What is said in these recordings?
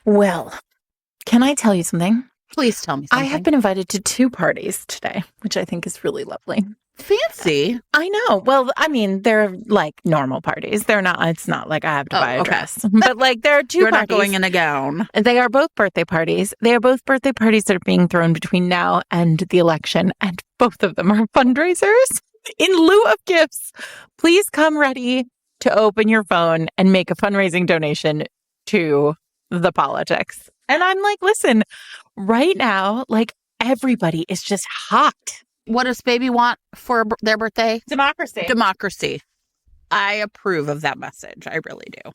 Well, can I tell you something? Please tell me I something. have been invited to 2 parties today, which I think is really lovely. Fancy. I know. Well, I mean, they're like normal parties. They're not, it's not like I have to buy a dress. But like there are 2 You're parties. not going in a gown. They are both birthday parties. They are both birthday parties that are being thrown between now and the election. And both of them are fundraisers in lieu of gifts. Please come ready to open your phone and make a fundraising donation to the politics. And I'm like, listen, right now, like everybody is just hot. What does baby want for their birthday? Democracy. Democracy. I approve of that message. I really do.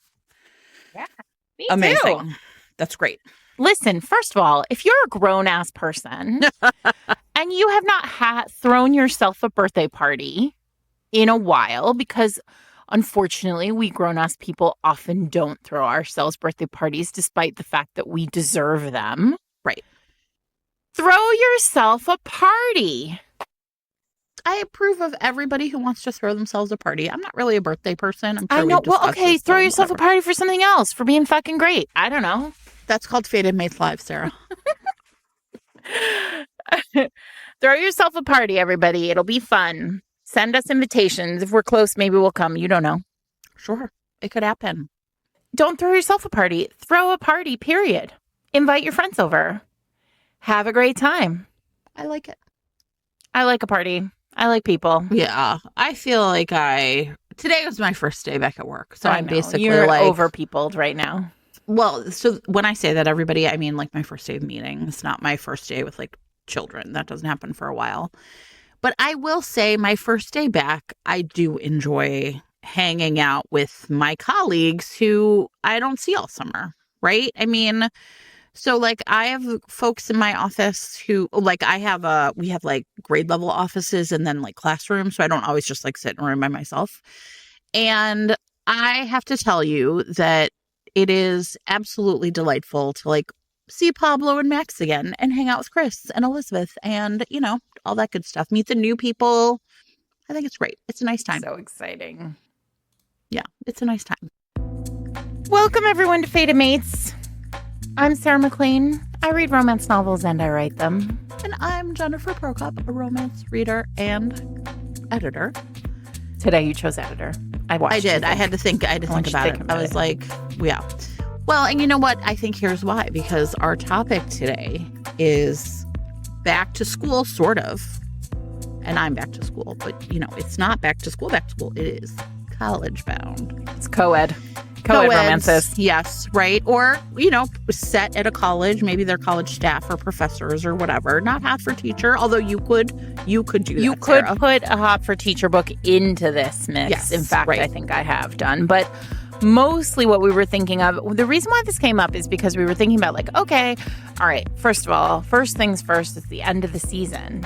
Yeah, me Amazing. too. That's great. Listen, first of all, if you're a grown-ass person and you have not thrown yourself a birthday party in a while, because unfortunately, we grown-ass people often don't throw ourselves birthday parties despite the fact that we deserve them. Right. Throw yourself a party. I approve of everybody who wants to throw themselves a party. I'm not really a birthday person. I'm sure I know. Well, okay, throw yourself a party for something else, for being fucking great. I don't know. That's called Fated Mates Live, Sarah. Throw yourself a party, everybody. It'll be fun. Send us invitations. If we're close, maybe we'll come. You don't know. Sure. It could happen. Don't throw yourself a party. Throw a party, period. Invite your friends over. Have a great time. I like it. I like a party. I like people. Yeah. I feel like today was my first day back at work. So I'm basically You're like over-peopled right now. Well, so when I say that, everybody, I mean like my first day of meetings, not my first day with like children. That doesn't happen for a while. But I will say my first day back, I do enjoy hanging out with my colleagues who I don't see all summer, right? I mean, so like I have folks in my office who like we have like grade level offices and then like classrooms. So I don't always just like sit in a room by myself. And I have to tell you that it is absolutely delightful to like see Pablo and Max again and hang out with Chris and Elizabeth and, you know, all that good stuff. Meet the new people. I think it's great. It's a nice time. So exciting. Yeah, it's a nice time. Welcome, everyone, to Fated Mates. I'm Sarah McLean. I read romance novels and I write them. And I'm Jennifer Prokop, a romance reader and editor. Today you chose editor. I did. I had to think about it. I was like, yeah. Well, and you know what? I think here's why. Because our topic today is back to school, sort of. And I'm back to school. But, you know, it's not back to school. It is college bound. It's co-ed. Co-ed romances. Yes, right. Or, you know, set at a college. Maybe they're college staff or professors or whatever. Not hot for teacher, although you could do that, You could Sarah. put a hot for teacher book into this mix. Yes, in fact, right. I think I have done. But mostly what we were thinking of, the reason why this came up is because we were thinking about like, okay, all right, first of all, first things first, it's the end of the season.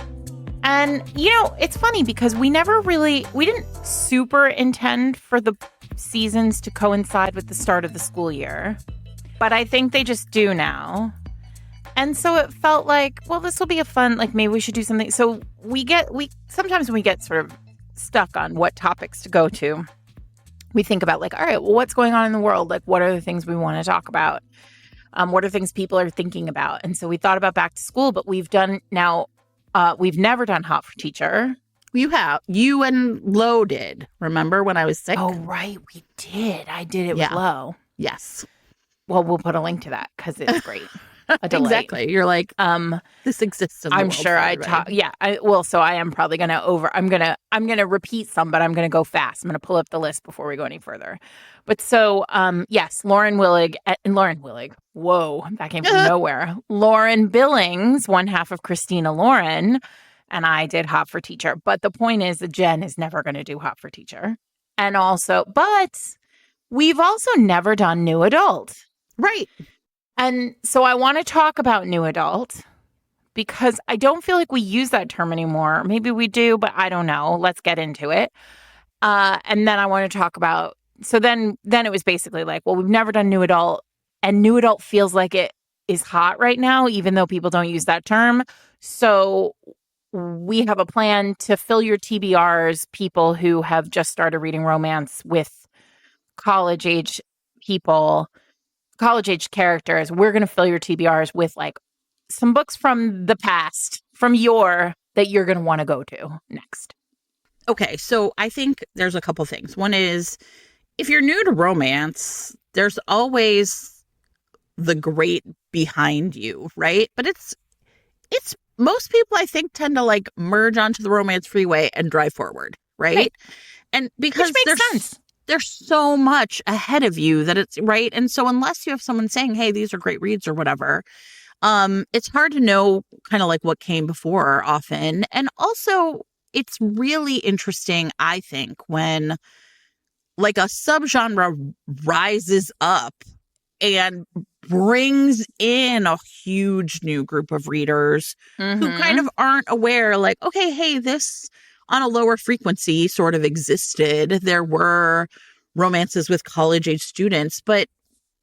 And, you know, it's funny because we didn't super intend for the seasons to coincide with the start of the school year. But I think they just do now. And so it felt like, well, this will be a fun, like maybe we should do something. So sometimes when we get sort of stuck on what topics to go to, we think about like, all right, well, what's going on in the world? Like, what are the things we want to talk about? What are things people are thinking about? And so we thought about back to school, but we've never done Hot for Teacher. You and Lo did. Remember when I was sick? Oh, right. We did. I did it with Lo. Yes. Well, we'll put a link to that because it's great. A delight. Exactly. You're like, this exists in the I'm world sure I talk. Yeah. So I am probably going to I'm going to repeat some, but I'm going to go fast. I'm going to pull up the list before we go any further. But so, yes, Lauren Willig. Whoa, that came from nowhere. Lauren Billings, one half of Christina Lauren, and I did Hot for Teacher. But the point is that Jen is never going to do Hot for Teacher. And also, but we've also never done New Adult. Right. And so I want to talk about New Adult because I don't feel like we use that term anymore. Maybe we do, but I don't know. Let's get into it. And then I want to talk about, so then it was basically like, well, we've never done New Adult, and New Adult feels like it is hot right now, even though people don't use that term. So we have a plan to fill your TBRs, people who have just started reading romance with college age people, college age characters. We're going to fill your TBRs with like some books from the past, that you're going to want to go to next. Okay, so I think there's a couple things. One is, if you're new to romance, there's always the great behind you, right? But it's most people, I think, tend to like merge onto the romance freeway and drive forward, right? And because Which makes sense. There's so much ahead of you that it's right. And so unless you have someone saying, hey, these are great reads or whatever, it's hard to know kind of like what came before often. And also, it's really interesting, I think, when like a subgenre rises up and brings in a huge new group of readers who kind of aren't aware, like, okay, hey, this on a lower frequency sort of existed. There were romances with college age students,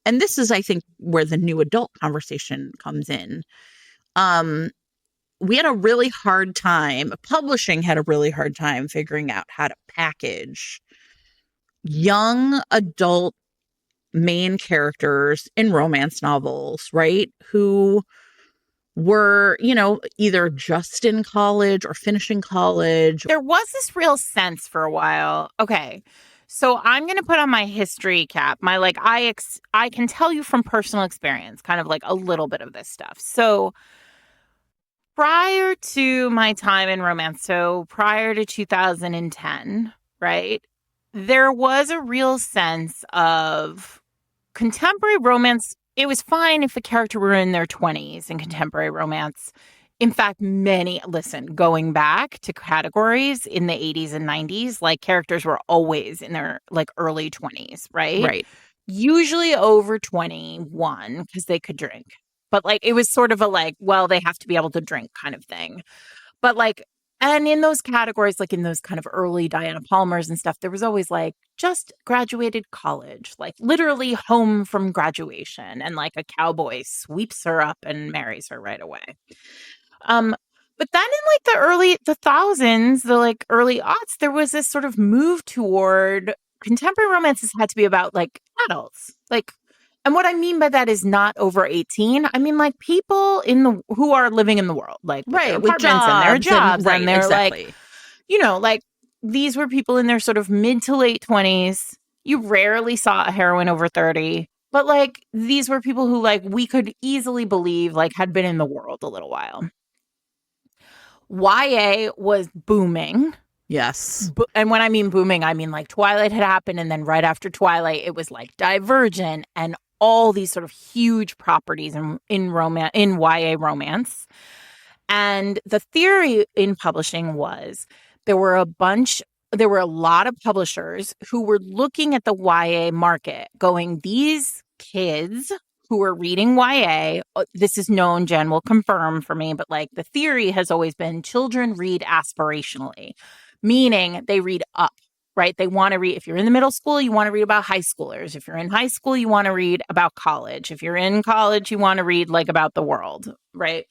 and this is, I think, where the new adult conversation comes in. We had a really hard time, publishing had a really hard time figuring out how to package young adult main characters in romance novels, right? Who were, either just in college or finishing college. There was this real sense for a while. Okay. So I'm going to put on my history cap. My like I can tell you from personal experience kind of like a little bit of this stuff. So prior to my time in romance, so prior to 2010, right? There was a real sense of contemporary romance. It was fine if a character were in their 20s in contemporary romance. In fact, going back to categories in the 80s and 90s, like characters were always in their like early 20s, right? Right. Usually over 21 because they could drink. But like it was sort of a like, well, they have to be able to drink kind of thing. But like, and in those categories, like in those kind of early Diana Palmers and stuff, there was always like just graduated college, like literally home from graduation, and like a cowboy sweeps her up and marries her right away. But then in like the thousands, the like early aughts, there was this sort of move toward contemporary romances had to be about like adults, like. And what I mean by that is not over 18. I mean, like people who are living in the world, like right, with jobs and their jobs, right, and they're exactly. like, like these were people in their sort of mid to late 20s. You rarely saw a heroine over 30, but like these were people who like we could easily believe like had been in the world a little while. YA was booming. Yes. And when I mean booming, I mean like Twilight had happened, and then right after Twilight, it was like Divergent and all these sort of huge properties in YA romance. And the theory in publishing was there were a lot of publishers who were looking at the YA market going, these kids who are reading YA, this is known, Jen will confirm for me, but like the theory has always been children read aspirationally, meaning they read up. Right? They want to read, if you're in the middle school, you want to read about high schoolers. If you're in high school, you want to read about college. If you're in college, you want to read like about the world, right?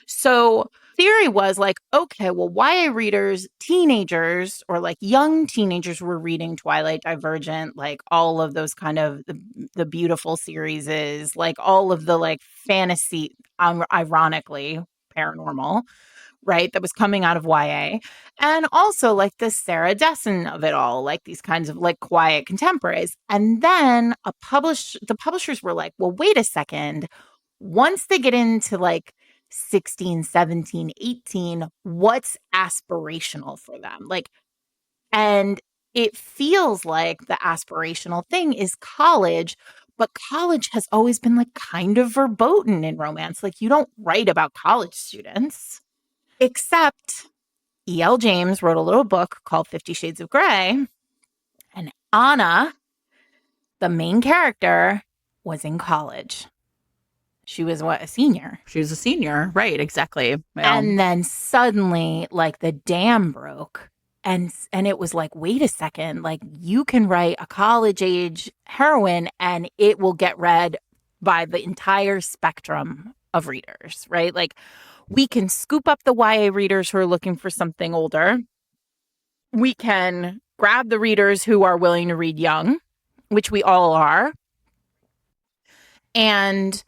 So theory was like, okay, well, YA readers, teenagers or like young teenagers were reading Twilight, Divergent, like all of those kind of the beautiful series is like all of the like fantasy, ironically, paranormal, right, that was coming out of YA. And also like the Sarah Dessen of it all, like these kinds of like quiet contemporaries. And then the publishers were like, well, wait a second. Once they get into like 16, 17, 18, what's aspirational for them? Like, and it feels like the aspirational thing is college, but college has always been like kind of verboten in romance. Like you don't write about college students. Except E.L. James wrote a little book called 50 Shades of Grey, and Anna, the main character, was in college. She was a senior? She was a senior, right, exactly. Well, and then suddenly, like, the dam broke, and it was like, wait a second, like, you can write a college-age heroine, and it will get read by the entire spectrum of readers, right? Like, we can scoop up the YA readers who are looking for something older. We can grab the readers who are willing to read young, which we all are. And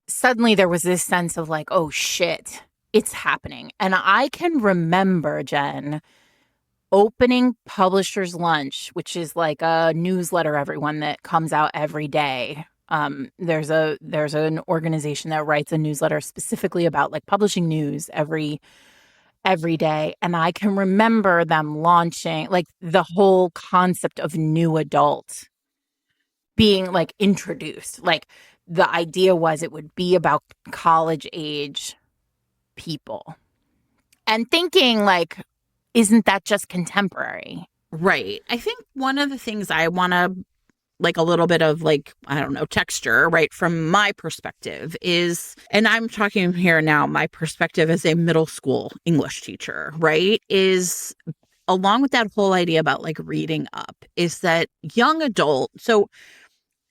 suddenly there was this sense of like, oh shit, it's happening. And I can remember, Jen, opening Publisher's Lunch, which is like a newsletter, everyone, that comes out every day. There's an organization that writes a newsletter specifically about like publishing news every day. And I can remember them launching like the whole concept of new adult being like introduced. Like the idea was it would be about college age people, and thinking like, isn't that just contemporary? Right. I think one of the things I want to, like a little bit of like, I don't know, texture, right, from my perspective is, and I'm talking here now, my perspective as a middle school English teacher, right, is along with that whole idea about like reading up, is that young adult, so,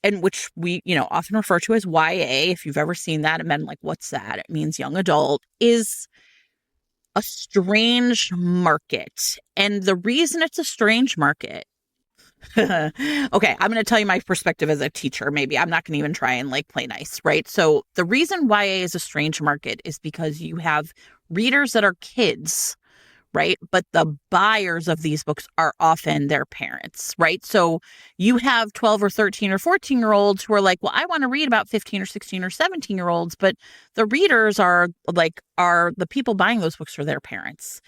and which we, often refer to as YA, if you've ever seen that and been like, what's that? It means young adult, is a strange market. And the reason it's a strange market, okay, I'm going to tell you my perspective as a teacher. Maybe I'm not going to even try and like play nice, right? So the reason YA is a strange market is because you have readers that are kids, right? But the buyers of these books are often their parents, right? So you have 12 or 13 or 14-year-olds who are like, well, I want to read about 15 or 16 or 17-year-olds, but the readers are the people buying those books are their parents.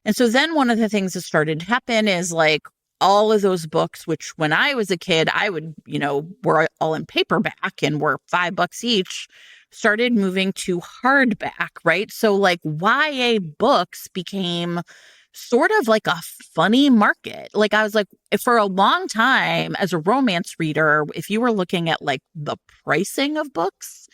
And so then one of the things that started to happen is like all of those books, which when I was a kid, I would, were all in paperback and were $5 each, started moving to hardback, right? So like YA books became sort of like a funny market. Like I was like, for a long time as a romance reader, if you were looking at like the pricing of books,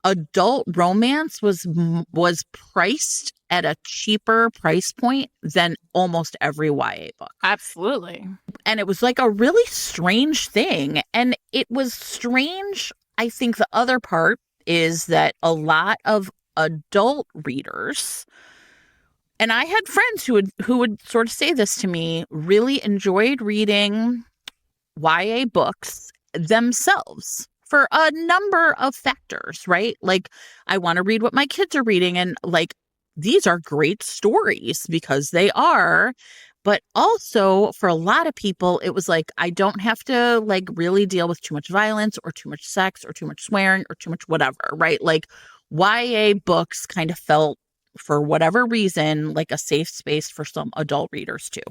adult romance was priced at a cheaper price point than almost every YA book. Absolutely. And it was like a really strange thing. And it was strange. I think the other part is that a lot of adult readers, and I had friends who would sort of say this to me, really enjoyed reading YA books themselves for a number of factors, right? Like, I want to read what my kids are reading, and like, these are great stories because they are. But also for a lot of people, it was like, I don't have to like really deal with too much violence or too much sex or too much swearing or too much whatever, right? Like YA books kind of felt, for whatever reason, like a safe space for some adult readers too.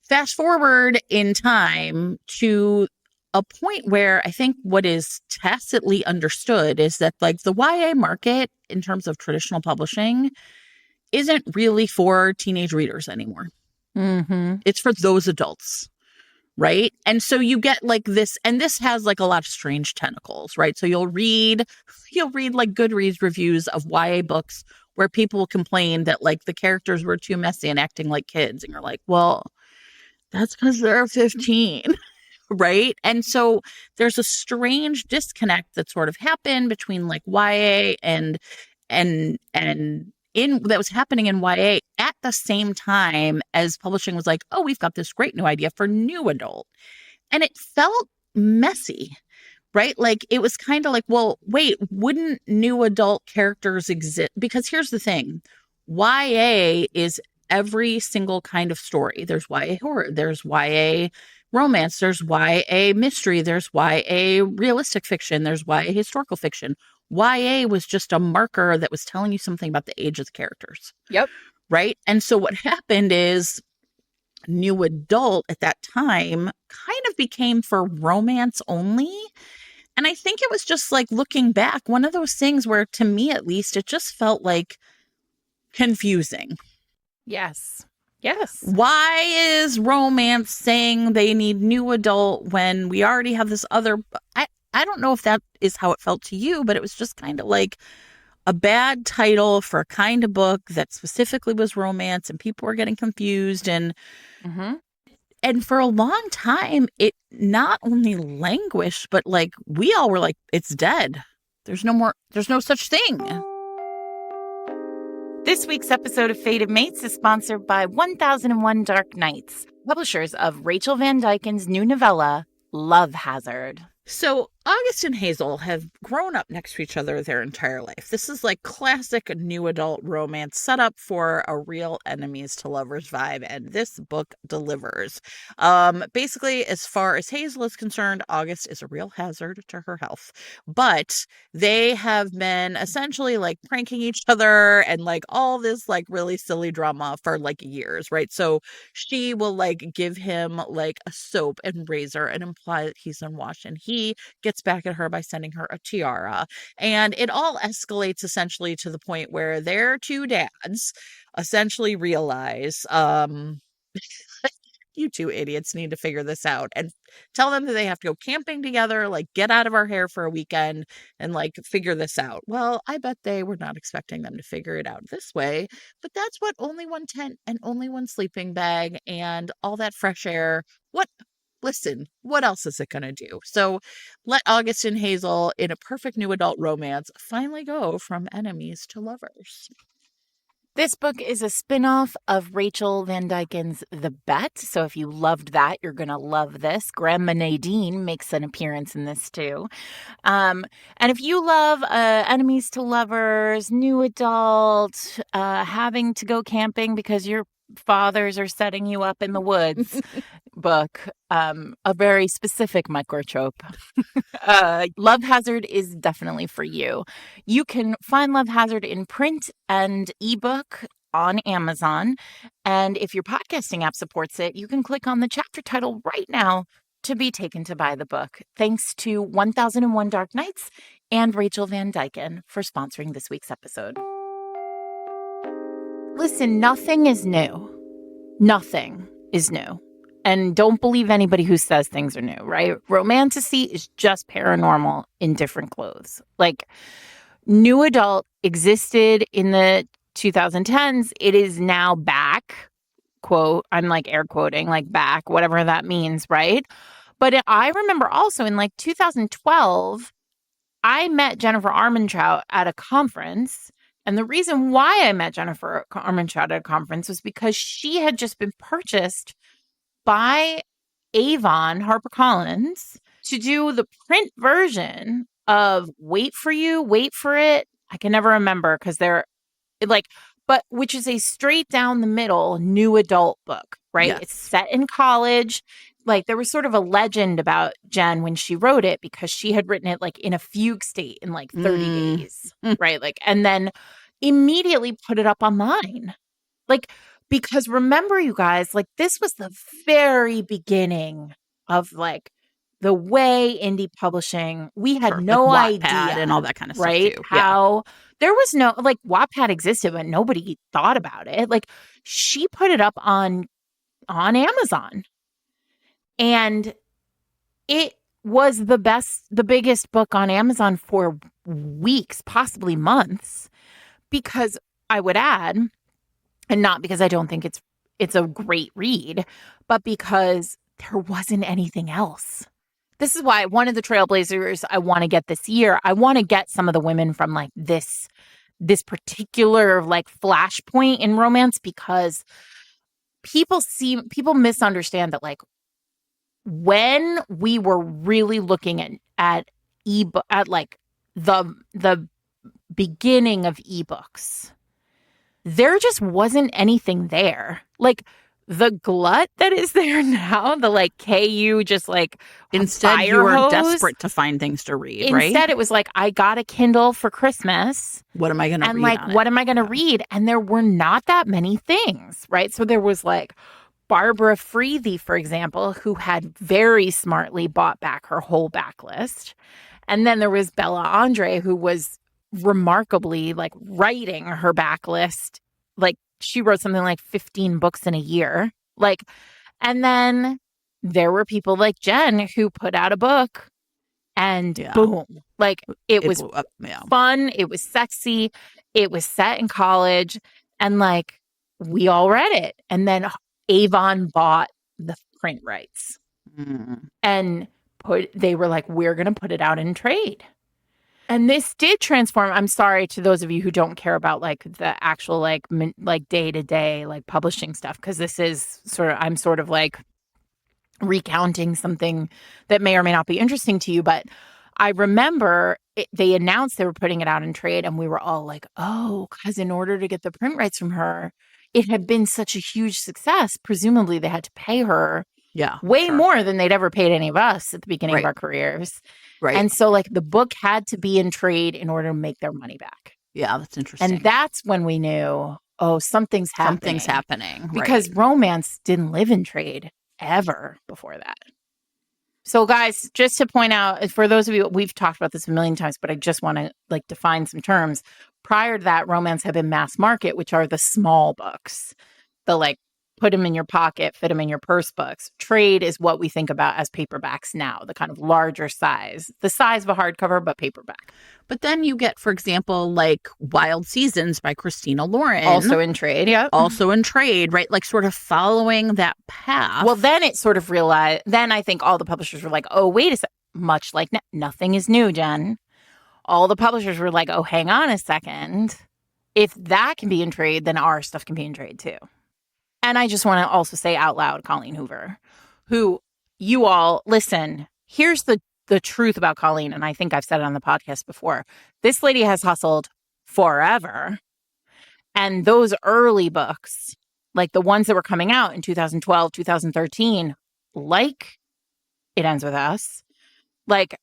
Fast forward in time to a point where I think what is tacitly understood is that like the YA market in terms of traditional publishing isn't really for teenage readers anymore. Mm-hmm. It's for those adults, right? And so you get like this, and this has like a lot of strange tentacles, right? So you'll read like Goodreads reviews of YA books where people complain that like the characters were too messy and acting like kids. And you're like, well, that's because they're 15, right? And so there's a strange disconnect that sort of happened between like YA and that was happening in YA at the same time as publishing was like, oh, we've got this great new idea for new adult. And it felt messy, right? Like it was kind of like, well, wait, wouldn't new adult characters exist? Because here's the thing, YA is every single kind of story. There's YA horror, there's YA romance, there's YA mystery, there's YA realistic fiction, there's YA historical fiction. YA was just a marker that was telling you something about the age of the characters. Yep. Right? And so what happened is new adult at that time kind of became for romance only. And I think it was just like looking back, one of those things where to me at least, it just felt like confusing. Yes. Yes. Why is romance saying they need new adult when we already have this other? I don't know if that is how it felt to you, but it was just kind of like a bad title for a kind of book that specifically was romance, and people were getting confused. And for a long time, it not only languished, but like we all were like, it's dead. There's no such thing. This week's episode of Fated Mates is sponsored by 1001 Dark Nights, publishers of Rachel Van Dyken's new novella, Love Hazard. So August and Hazel have grown up next to each other their entire life. This is like classic new adult romance set up for a real enemies to lovers vibe, and this book delivers. Basically, as far as Hazel is concerned, August is a real hazard to her health, but they have been essentially like pranking each other and like all this like really silly drama for like years, right? So she will like give him like a soap and razor and imply that he's unwashed, and he gets back at her by sending her a tiara. And it all escalates essentially to the point where their two dads essentially realize, you two idiots need to figure this out, and tell them that they have to go camping together, like get out of our hair for a weekend and like figure this out. Well, I bet they were not expecting them to figure it out this way, but that's what only one tent and only one sleeping bag and all that fresh air. Listen, what else is it going to do? So let August and Hazel, in a perfect new adult romance, finally go from enemies to lovers. This book is a spin-off of Rachel Van Dyken's The Bet. So if you loved that, you're going to love this. Grandma Nadine makes an appearance in this too. And if you love enemies to lovers, new adult, having to go camping because your fathers are setting you up in the woods book, a very specific microtrope. Love Hazard is definitely for you. You can find Love Hazard in print and ebook on Amazon. And if your podcasting app supports it, you can click on the chapter title right now to be taken to buy the book. Thanks to 1001 Dark Nights and Rachel Van Dyken for sponsoring this week's episode. Listen, nothing is new. Nothing is new. And don't believe anybody who says things are new, right? Romantasy is just paranormal in different clothes. Like, new adult existed in the 2010s. It is now back, quote, I'm like air quoting, like back, whatever that means, right? But I remember also in like 2012, I met Jennifer Armentrout at a conference. And the reason why I met Jennifer Armentrout at a conference was because she had just been purchased by Avon HarperCollins to do the print version of Wait for You, Wait for It. I can never remember because they're like, but which is a straight down the middle new adult book, right? Yes. It's set in college. Like, there was sort of a legend about Jen when she wrote it because she had written it like in a fugue state in like 30 days, right? Like, and then immediately put it up online. Like, because remember, you guys, like this was the very beginning of like the way indie publishing, we had no like idea and all that kind of right? Stuff too. How there was no, like Wattpad existed, but nobody thought about it. Like she put it up on Amazon and it was the biggest book on Amazon for weeks, possibly months, because I would add, and not because I don't think it's a great read, but because there wasn't anything else. This is why one of the trailblazers I want to get this year, I want to get some of the women from like this particular like flashpoint in romance, because people misunderstand that like when we were really looking at like the beginning of ebooks, there just wasn't anything there. Like the glut that is there now, the like KU just like instead you were desperate to find things to read, right? Instead it was like, I got a Kindle for Christmas. What am I going to read? And like, what am I going to read? And there were not that many things, right? So there was like Barbara Freethy, for example, who had very smartly bought back her whole backlist. And then there was Bella Andre, who was remarkably like writing her backlist. Like she wrote something like 15 books in a year. Like, and then there were people like Jen who put out a book and boom, like it was fun. It was sexy. It was set in college and like we all read it. And then Avon bought the print rights and they were like, we're going to put it out in trade. And this did transform. I'm sorry to those of you who don't care about like the actual like day-to-day like publishing stuff, because this is I'm sort of like recounting something that may or may not be interesting to you. But I remember they announced they were putting it out in trade, and we were all like, oh, because in order to get the print rights from her, it had been such a huge success. Presumably, they had to pay her way more than they'd ever paid any of us at the beginning of our careers. Right. And so, like, the book had to be in trade in order to make their money back. Yeah, that's interesting. And that's when we knew, oh, something's happening. Something's happening. Because romance didn't live in trade ever before that. So, guys, just to point out, for those of you, we've talked about this a million times, but I just want to like define some terms. Prior to that, romance had been mass market, which are the small books, the like put them in your pocket, fit them in your purse books. Trade is what we think about as paperbacks now, the kind of larger size, the size of a hardcover, but paperback. But then you get, for example, like Wild Seasons by Christina Lauren. Also in trade, yeah. Also in trade, right? Like sort of following that path. Well, then it sort of realized, then I think all the publishers were like, oh, wait a second. Much like nothing is new, Jen. All the publishers were like, oh, hang on a second. If that can be in trade, then our stuff can be in trade too. And I just want to also say out loud, Colleen Hoover, who you all listen, here's the truth about Colleen. And I think I've said it on the podcast before. This lady has hustled forever. And those early books, like the ones that were coming out in 2012, 2013, like It Ends With Us, like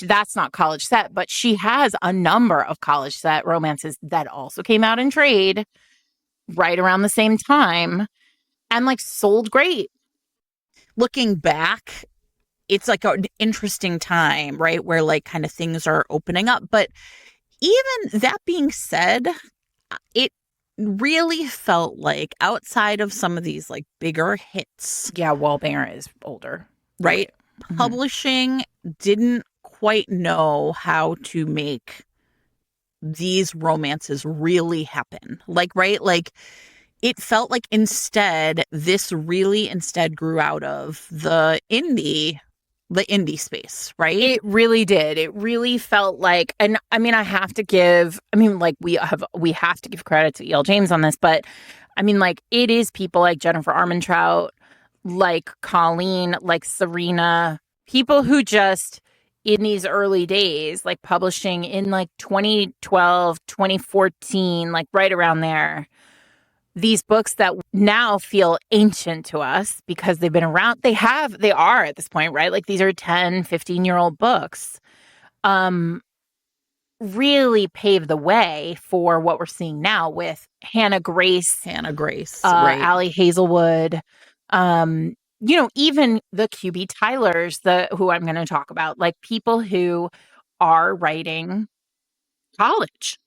that's not college set, but she has a number of college set romances that also came out in trade right around the same time and like sold great. Looking back, it's like an interesting time, right? Where like kind of things are opening up. But even that being said, it really felt like outside of some of these like bigger hits. Yeah, Wallbanger is older. Right? Mm-hmm. Publishing didn't quite know how to make these romances really happen. Like, right? Like it felt like this really grew out of the indie space, right? It really did. It really felt like, and I mean, we have to give credit to E.L. James on this, but I mean, like it is people like Jennifer Armentrout, like Colleen, like Serena, people who just in these early days, like publishing in like 2012, 2014, like right around there, these books that now feel ancient to us because they've been around. They are at this point, right? Like these are 10, 15-year-old books. Really paved the way for what we're seeing now with Hannah Grace, right. Allie Hazelwood, even the QB Tylers, who I'm going to talk about, like people who are writing college.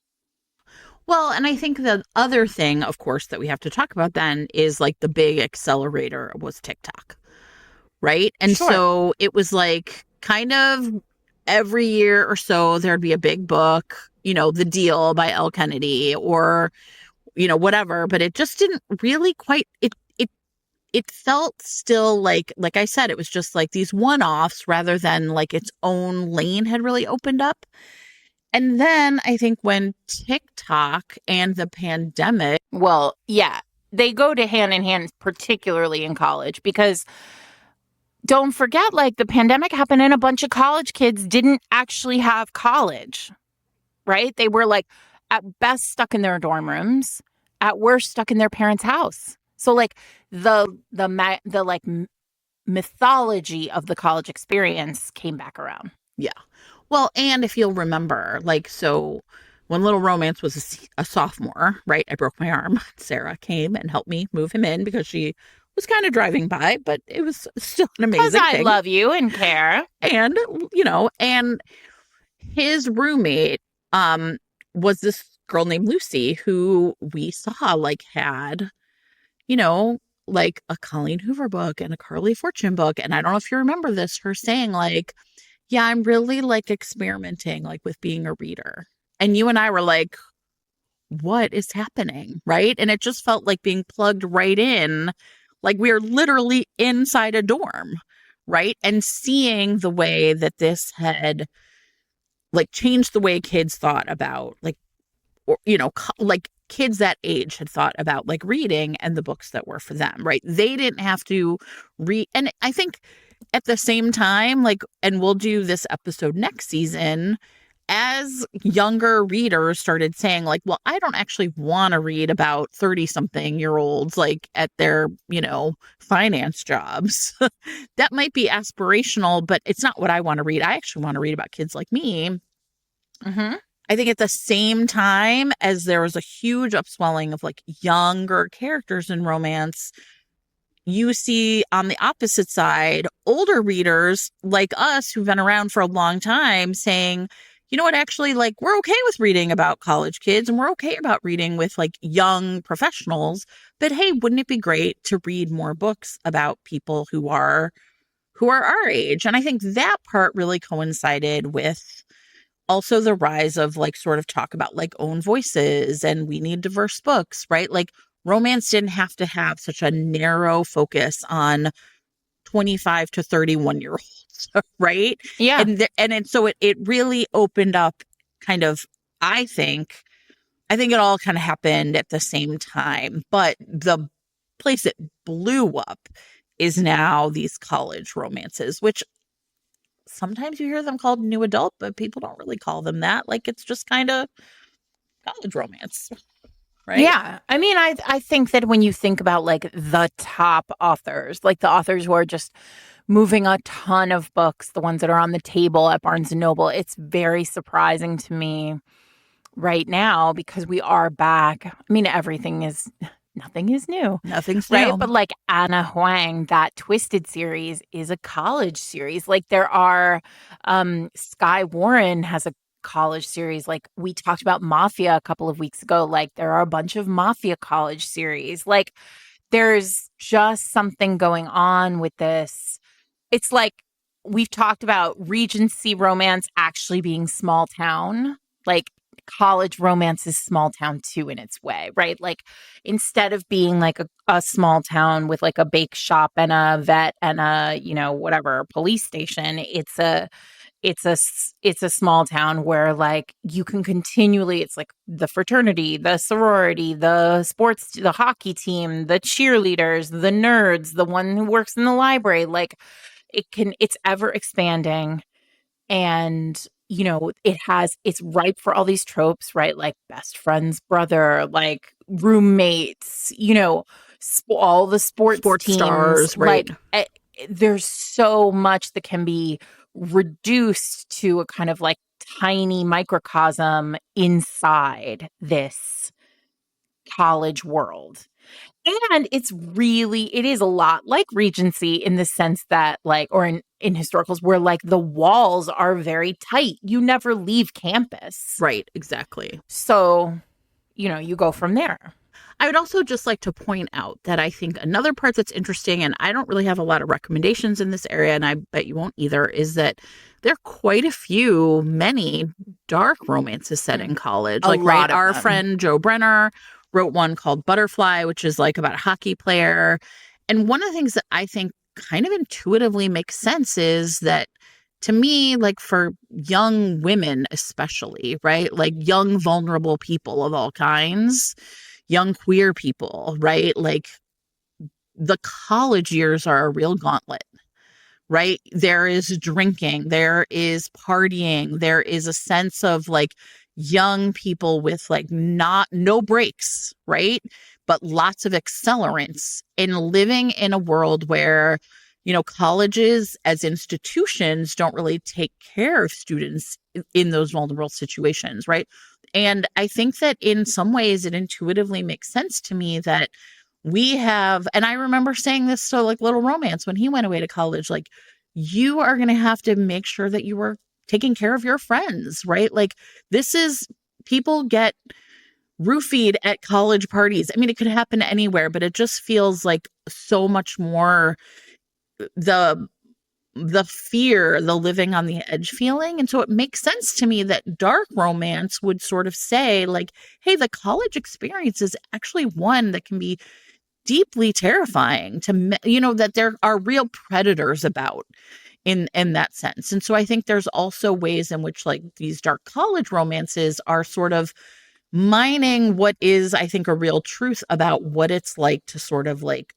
Well, and I think the other thing, of course, that we have to talk about then is like the big accelerator was TikTok, right? And so it was like kind of every year or so there'd be a big book, The Deal by Elle Kennedy or, whatever, but it just didn't really quite, it felt still like I said, it was just like these one-offs rather than like its own lane had really opened up. And then I think when TikTok and the pandemic. Well, yeah, they go to hand in hand, particularly in college, because don't forget, like the pandemic happened and a bunch of college kids didn't actually have college, right? They were like at best stuck in their dorm rooms, at worst stuck in their parents' house. So like the like mythology of the college experience came back around. Yeah. Well, and if you'll remember, like, so when Little Romance was a sophomore, right, I broke my arm. Sarah came and helped me move him in because she was kind of driving by, but it was still an amazing thing. Because I love you and care. And, and his roommate was this girl named Lucy who we saw, like, had, like a Colleen Hoover book and a Carly Fortune book. And I don't know if you remember this, her saying, like, yeah, I'm really like experimenting like with being a reader. And you and I were like, what is happening? Right. And it just felt like being plugged right in, like we are literally inside a dorm. Right. And seeing the way that this had like changed the way kids thought about like, or, like kids that age had thought about like reading and the books that were for them. Right. They didn't have to read. And I think at the same time, like, and we'll do this episode next season, as younger readers started saying, like, well, I don't actually want to read about 30-something-year-olds, like, at their, finance jobs. That might be aspirational, but it's not what I want to read. I actually want to read about kids like me. Mm-hmm. I think at the same time as there was a huge upswelling of, like, younger characters in romance, you see on the opposite side, older readers like us who've been around for a long time saying, you know what, actually, like, we're okay with reading about college kids and we're okay about reading with, like, young professionals. But hey, wouldn't it be great to read more books about people who are our age? And I think that part really coincided with also the rise of, like, sort of talk about, like, own voices and we need diverse books, right? Like, romance didn't have to have such a narrow focus on 25 to 31-year-olds, right? Yeah. So it really opened up kind of, I think it all kind of happened at the same time, but the place it blew up is now these college romances, which sometimes you hear them called new adult, but people don't really call them that. Like, it's just kind of college romance, right? Yeah. I mean, I think that when you think about like the top authors, like the authors who are just moving a ton of books, the ones that are on the table at Barnes and Noble, it's very surprising to me right now because we are back. I mean, nothing is new. Nothing's Right. new. But like Anna Huang, that Twisted series is a college series. Like there are, Sky Warren has a college series. Like we talked about Mafia a couple of weeks ago. Like there are a bunch of Mafia college series. Like there's just something going on with this. It's like we've talked about Regency romance actually being small town. Like college romance is small town too in its way, right? Like instead of being like a small town with like a bake shop and a vet and a, whatever police station, it's a small town where like you can continually, it's like the fraternity, the sorority, the sports, the hockey team, the cheerleaders, the nerds, the one who works in the library, like it's ever expanding. And it's ripe for all these tropes, right? Like best friend's brother, like roommates, all the sports teams, stars, right? Like there's so much that can be reduced to a kind of like tiny microcosm inside this college world. And it is a lot like Regency in the sense that like, or in historicals where like the walls are very tight. You never leave campus. Right, exactly. So, you go from there. I would also just like to point out that I think another part that's interesting, and I don't really have a lot of recommendations in this area, and I bet you won't either, is that there are many dark romances set in college. Like, right, our friend Joe Brenner wrote one called Butterfly, which is like about a hockey player. And one of the things that I think kind of intuitively makes sense is that, to me, like for young women especially, right? Like young vulnerable people of all kinds, young queer people, right? Like the college years are a real gauntlet, right? There is drinking, there is partying, there is a sense of like young people with like no breaks, right? But lots of accelerants, and living in a world where, colleges as institutions don't really take care of students in those vulnerable situations, right? And I think that in some ways it intuitively makes sense to me that we have, and I remember saying this to like Little Romance when he went away to college, like, you are going to have to make sure that you are taking care of your friends, right? Like, people get roofied at college parties. I mean, it could happen anywhere, but it just feels like so much more the fear, the living on the edge feeling. And so it makes sense to me that dark romance would sort of say like, hey, the college experience is actually one that can be deeply terrifying that there are real predators about in that sense. And so I think there's also ways in which like these dark college romances are sort of mining what is, I think, a real truth about what it's like to sort of like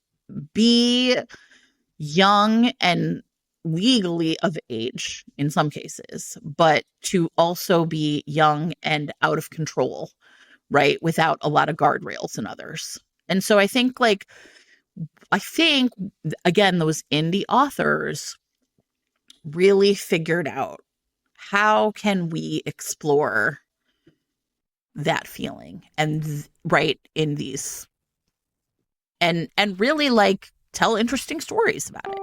be young and legally of age in some cases, but to also be young and out of control, right? Without a lot of guardrails in others. And so I think again, those indie authors really figured out how can we explore that feeling and right in these and really like tell interesting stories about it.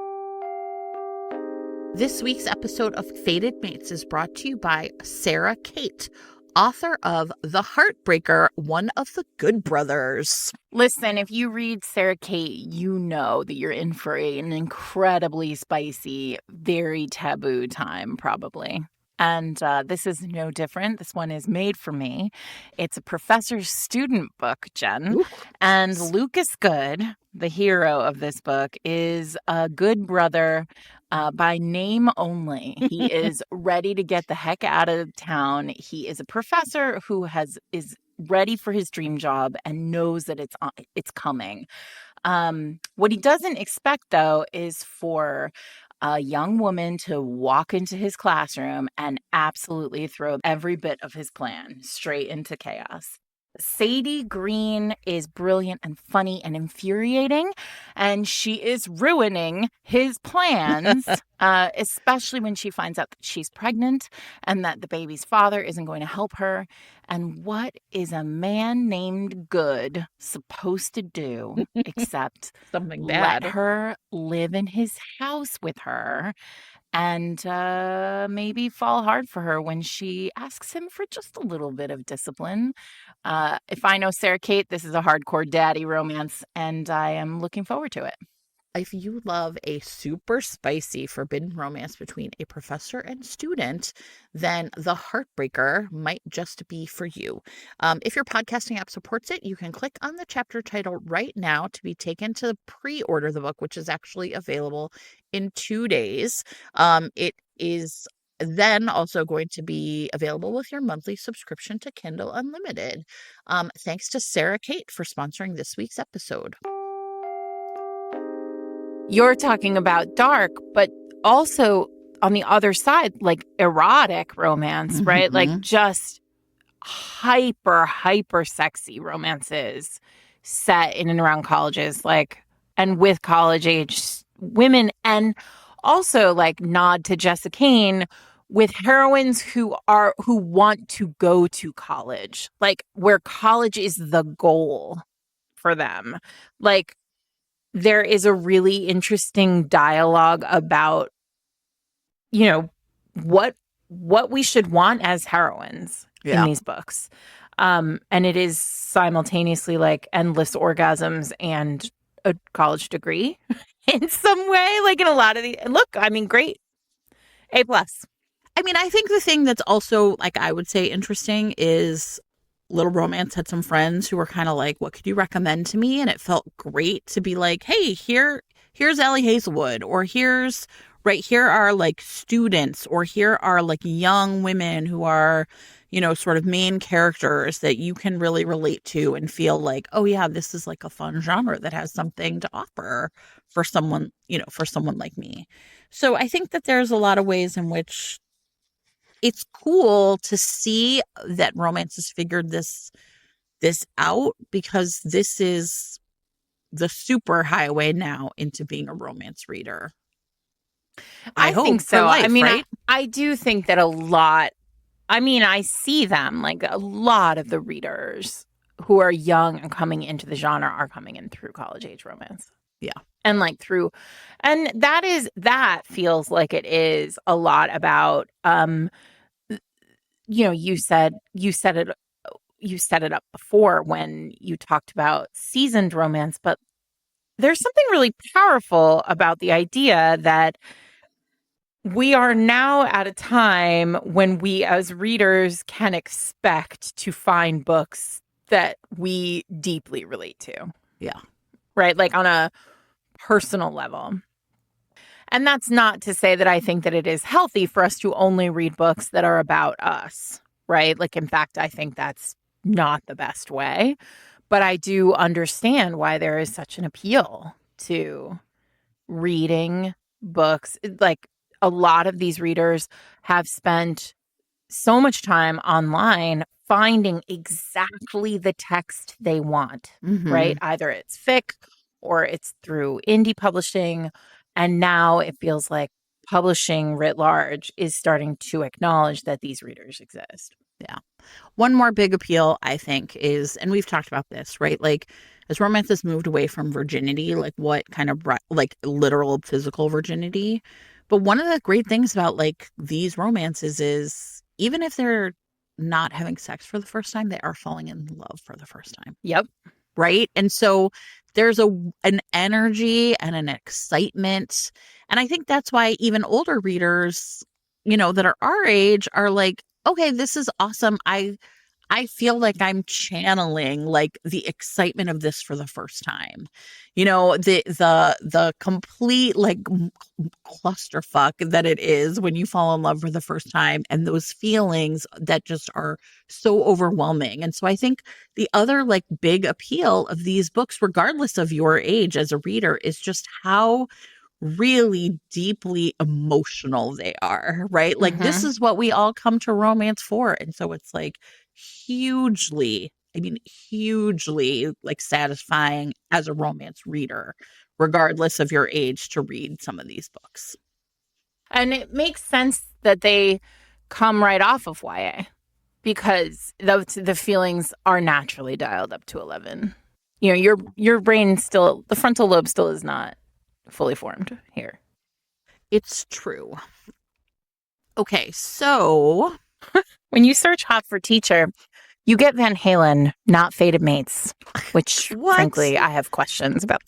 This week's episode of Fated Mates is brought to you by Sarah Kate, author of The Heartbreaker, one of the Good Brothers. Listen, if you read Sarah Kate, you know that you're in for an incredibly spicy, very taboo time, probably. And this is no different. This one is made for me. It's a professor's student book, Jen. Ooh. And Lucas Good, the hero of this book, is a good brother by name only. He is ready to get the heck out of town. He is a professor who is ready for his dream job and knows that it's coming. What he doesn't expect, though, is for a young woman to walk into his classroom and absolutely throw every bit of his plan straight into chaos. Sadie Green is brilliant and funny and infuriating, and she is ruining his plans, especially when she finds out that she's pregnant and that the baby's father isn't going to help her. And what is a man named Good supposed to do except something bad? Let her live in his house with her and maybe fall hard for her when she asks him for just a little bit of discipline. If I know Sarah Kate, this is a hardcore daddy romance, and I am looking forward to it. If you love a super spicy forbidden romance between a professor and student, then The Heartbreaker might just be for you. If your podcasting app supports it, you can click on the chapter title right now to be taken to pre-order the book, which is actually available in 2 days. It is then also going to be available with your monthly subscription to Kindle Unlimited. Thanks to Sarah Kate for sponsoring this week's episode. You're talking about dark, but also on the other side, like erotic romance, right? Like just hyper sexy romances set in and around colleges, and with college age women, and also like nod to Jessica Kane with heroines who want to go to college, like where college is the goal for them. Like, there is a really interesting dialogue about, what we should want as heroines in these books. And it is simultaneously like endless orgasms and a college degree in some way, like in a lot of the great. A+. I think the thing that's also, like, I would say interesting is Little Romance had some friends who were kind of like, what could you recommend to me? And it felt great to be like, hey, here's Ellie Hazelwood, or here are like students, or here are like young women who are, sort of main characters that you can really relate to and feel like, oh yeah, this is like a fun genre that has something to offer for someone, for someone like me. So I think that there's a lot of ways in which it's cool to see that romance has figured this out, because this is the super highway now into being a romance reader. I hope think so. For life, right? I do think that a lot. I see them, like a lot of the readers who are young and coming into the genre are coming in through college age romance. Yeah. And that feels like it is a lot about, you said it up before when you talked about seasoned romance, but there's something really powerful about the idea that we are now at a time when we as readers can expect to find books that we deeply relate to. Yeah. Right? Like on a personal level. And that's not to say that I think that it is healthy for us to only read books that are about us, right? Like, in fact, I think that's not the best way. But I do understand why there is such an appeal to reading books, like a lot of these readers have spent so much time online finding exactly the text they want, right? Either it's fic or it's through indie publishing. And now it feels like publishing writ large is starting to acknowledge that these readers exist. Yeah. One more big appeal, I think, is, and we've talked about this, right? Like, as romance has moved away from virginity, like what kind of like literal physical virginity. But one of the great things about like these romances is even if they're not having sex for the first time, they are falling in love for the first time. Yep. Right. And so there's an energy and an excitement. And I think that's why even older readers, that are our age are like, okay, this is awesome. I feel like I'm channeling like the excitement of this for the first time. The complete like clusterfuck that it is when you fall in love for the first time, and those feelings that just are so overwhelming. And so I think the other like big appeal of these books, regardless of your age as a reader, is just how really deeply emotional they are, right? Like this is what we all come to romance for. And so it's like hugely like satisfying as a romance reader, regardless of your age, to read some of these books. And it makes sense that they come right off of YA because the feelings are naturally dialed up to 11. Your brain still, the frontal lobe still is not fully formed here. It's true. Okay, so when you search Hot for Teacher, you get Van Halen, not Fated Mates, which frankly I have questions about.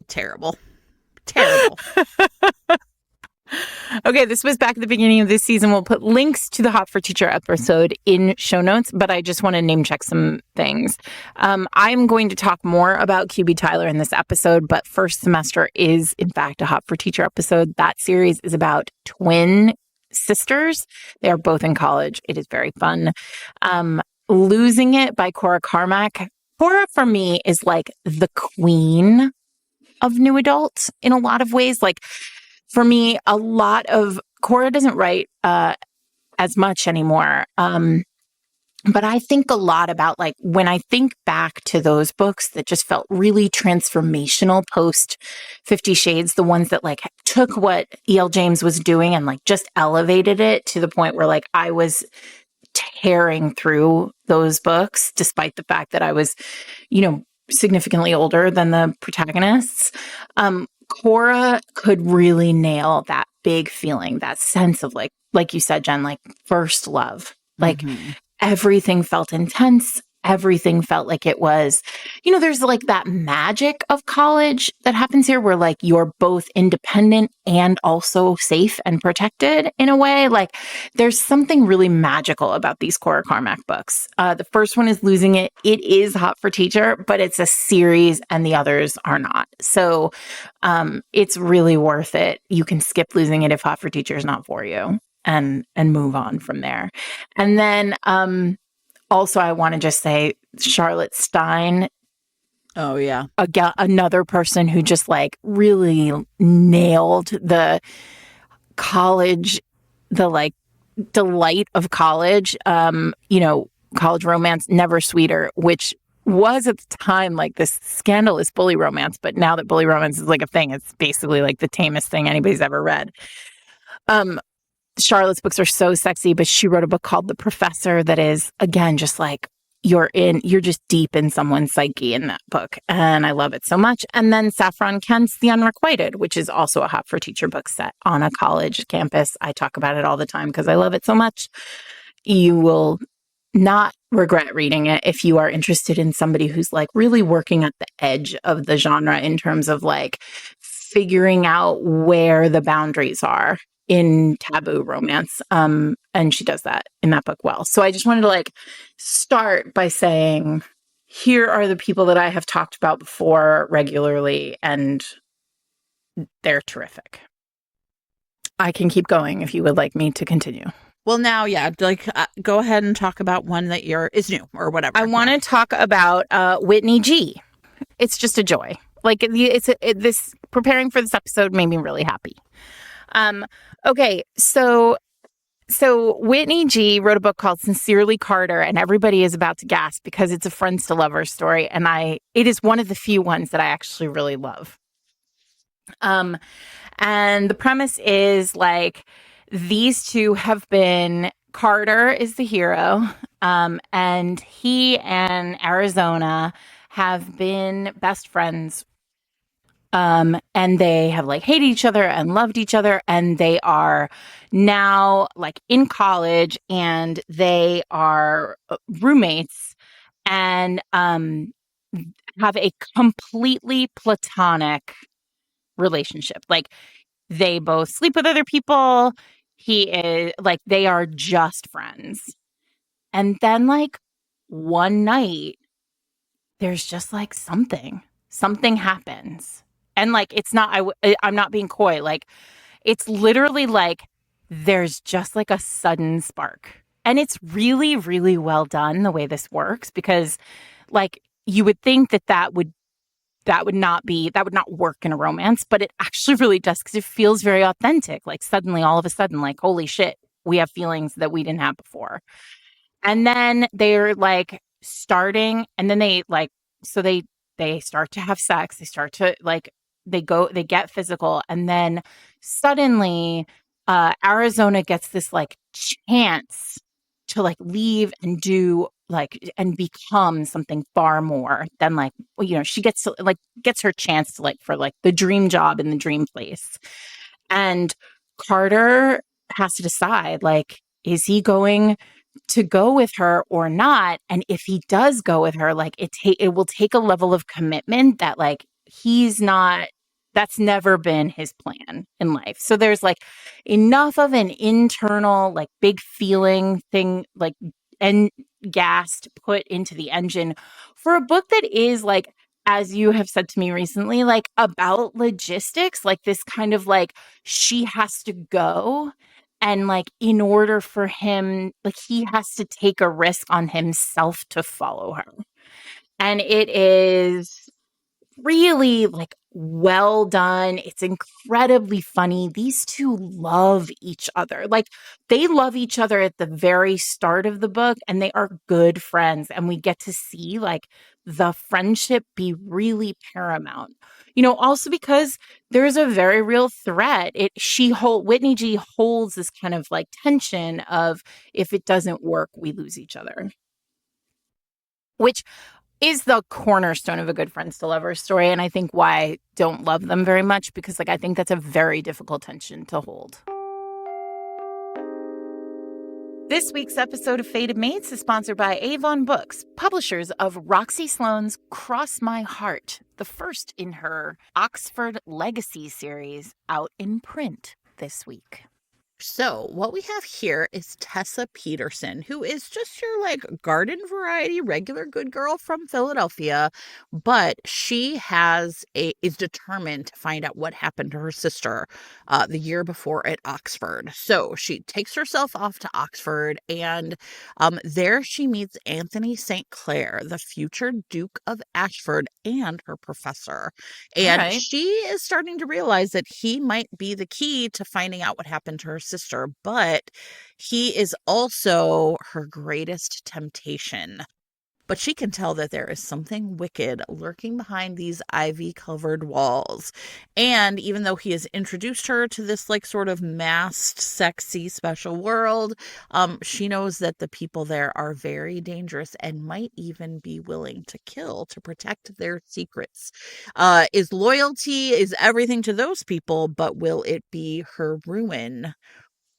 Terrible. Okay, this was back at the beginning of this season. We'll put links to the Hot for Teacher episode in show notes, but I just want to name check some things. I'm going to talk more about QB Tyler in this episode, but First Semester is, in fact, a Hot for Teacher episode. That series is about twin sisters. They are both in college. It is very fun. Losing It by Cora Carmack. Cora, for me, is like the queen of new adult in a lot of ways. Like, for me, a lot of Cora doesn't write as much anymore. But I think a lot about like when I think back to those books that just felt really transformational post 50 Shades, the ones that like took what E.L. James was doing and like just elevated it to the point where like I was tearing through those books, despite the fact that I was, significantly older than the protagonists. Cora could really nail that big feeling, that sense of like you said, Jen, like first love. Like everything felt intense. Everything felt like it was, there's like that magic of college that happens here where like you're both independent and also safe and protected in a way. Like there's something really magical about these Cora Carmack books. The first one is Losing It. It is Hot for Teacher, but it's a series and the others are not. So it's really worth it. You can skip Losing It if Hot for Teacher is not for you and move on from there. And then, also, I want to just say Charlotte Stein. Oh, yeah. Another person who just like really nailed the college, the like delight of college, college romance, Never Sweeter, which was at the time like this scandalous bully romance. But now that bully romance is like a thing, it's basically like the tamest thing anybody's ever read. Charlotte's books are so sexy, but she wrote a book called The Professor that is, again, just like you're just deep in someone's psyche in that book. And I love it so much. And then Saffron Kent's The Unrequited, which is also a Hot for Teacher book set on a college campus. I talk about it all the time because I love it so much. You will not regret reading it if you are interested in somebody who's like really working at the edge of the genre in terms of like figuring out where the boundaries are in taboo romance. And she does that in that book well. So I just wanted to like start by saying, here are the people that I have talked about before regularly, and they're terrific. I can keep going if you would like me to continue. Well, now, yeah, like go ahead and talk about one that is new or whatever. I want to talk about Whitney G. It's just a joy. Like this preparing for this episode made me really happy. Okay, so Whitney G wrote a book called Sincerely Carter, and everybody is about to gasp because it's a friends to lovers story, and it is one of the few ones that I actually really love. Um, and the premise is like these two have been Carter is the hero, and he and Arizona have been best friends, and they have like hated each other and loved each other, and they are now like in college and they are roommates and have a completely platonic relationship. Like they both sleep with other people. He is like they are just friends. And then like one night there's just like something happens. And like it's not I'm not being coy. Like it's literally like there's just like a sudden spark. And it's really really well done the way this works because like you would think that that would not work in a romance, but it actually really does because it feels very authentic. Like suddenly all of a sudden like holy shit, we have feelings that we didn't have before. And then they're like starting, and then they like, so they start to have sex. They start to like, they get physical. And then suddenly, Arizona gets this like chance to like leave and do like, and become something far more than like, she gets to, like, gets her chance to like, for like the dream job in the dream place. And Carter has to decide, like, is he going to go with her or not? And if he does go with her, like it will take a level of commitment that like he's not that's never been his plan in life. So there's like enough of an internal like big feeling thing like and gas to put into the engine for a book that is like, as you have said to me recently, like about logistics, like this kind of like she has to go, and like in order for him, like he has to take a risk on himself to follow her. And it is really like well done. It's incredibly funny. These two love each other. Like they love each other at the very start of the book and they are good friends, and we get to see like the friendship be really paramount. Also because there's a very real threat. Whitney G holds this kind of like tension of if it doesn't work, we lose each other. Which is the cornerstone of a good friends to lovers story, and I think why I don't love them very much, because like I think that's a very difficult tension to hold. This week's episode of Fated Mates is sponsored by Avon Books, publishers of Roxy Sloane's Cross My Heart, the first in her Oxford Legacy series, out in print this week. So, what we have here is Tessa Peterson, who is just your like garden variety regular good girl from Philadelphia, but she is determined to find out what happened to her sister the year before at Oxford. So, she takes herself off to Oxford, and there she meets Anthony St. Clair, the future Duke of Ashford, and her professor. And right. she is starting to realize that he might be the key to finding out what happened to her sister, but he is also her greatest temptation. But she can tell that there is something wicked lurking behind these ivy-covered walls. And even though he has introduced her to this like sort of masked, sexy, special world, she knows that the people there are very dangerous and might even be willing to kill to protect their secrets. Is loyalty is everything to those people, but will it be her ruin?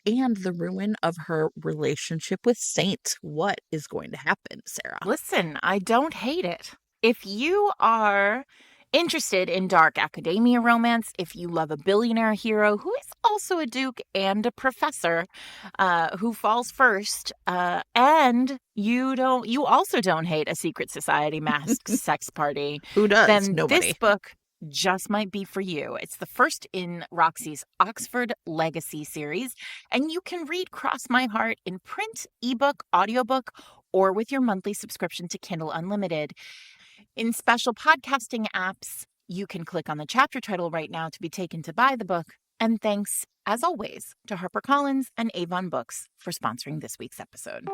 And the ruin of her relationship with Saint. What is going to happen, Sarah? Listen, I don't hate it. If you are interested in dark academia romance, if you love a billionaire hero who is also a duke and a professor, who falls first, and you also don't hate a secret society masked sex party, Who does? then Nobody. this book just might be for you. It's the first in Roxy's Oxford Legacy series, and you can read Cross My Heart in print, ebook, audiobook, or with your monthly subscription to Kindle Unlimited. In special podcasting apps, you can click on the chapter title right now to be taken to buy the book, And thanks, as always, to HarperCollins and Avon Books for sponsoring this week's episode.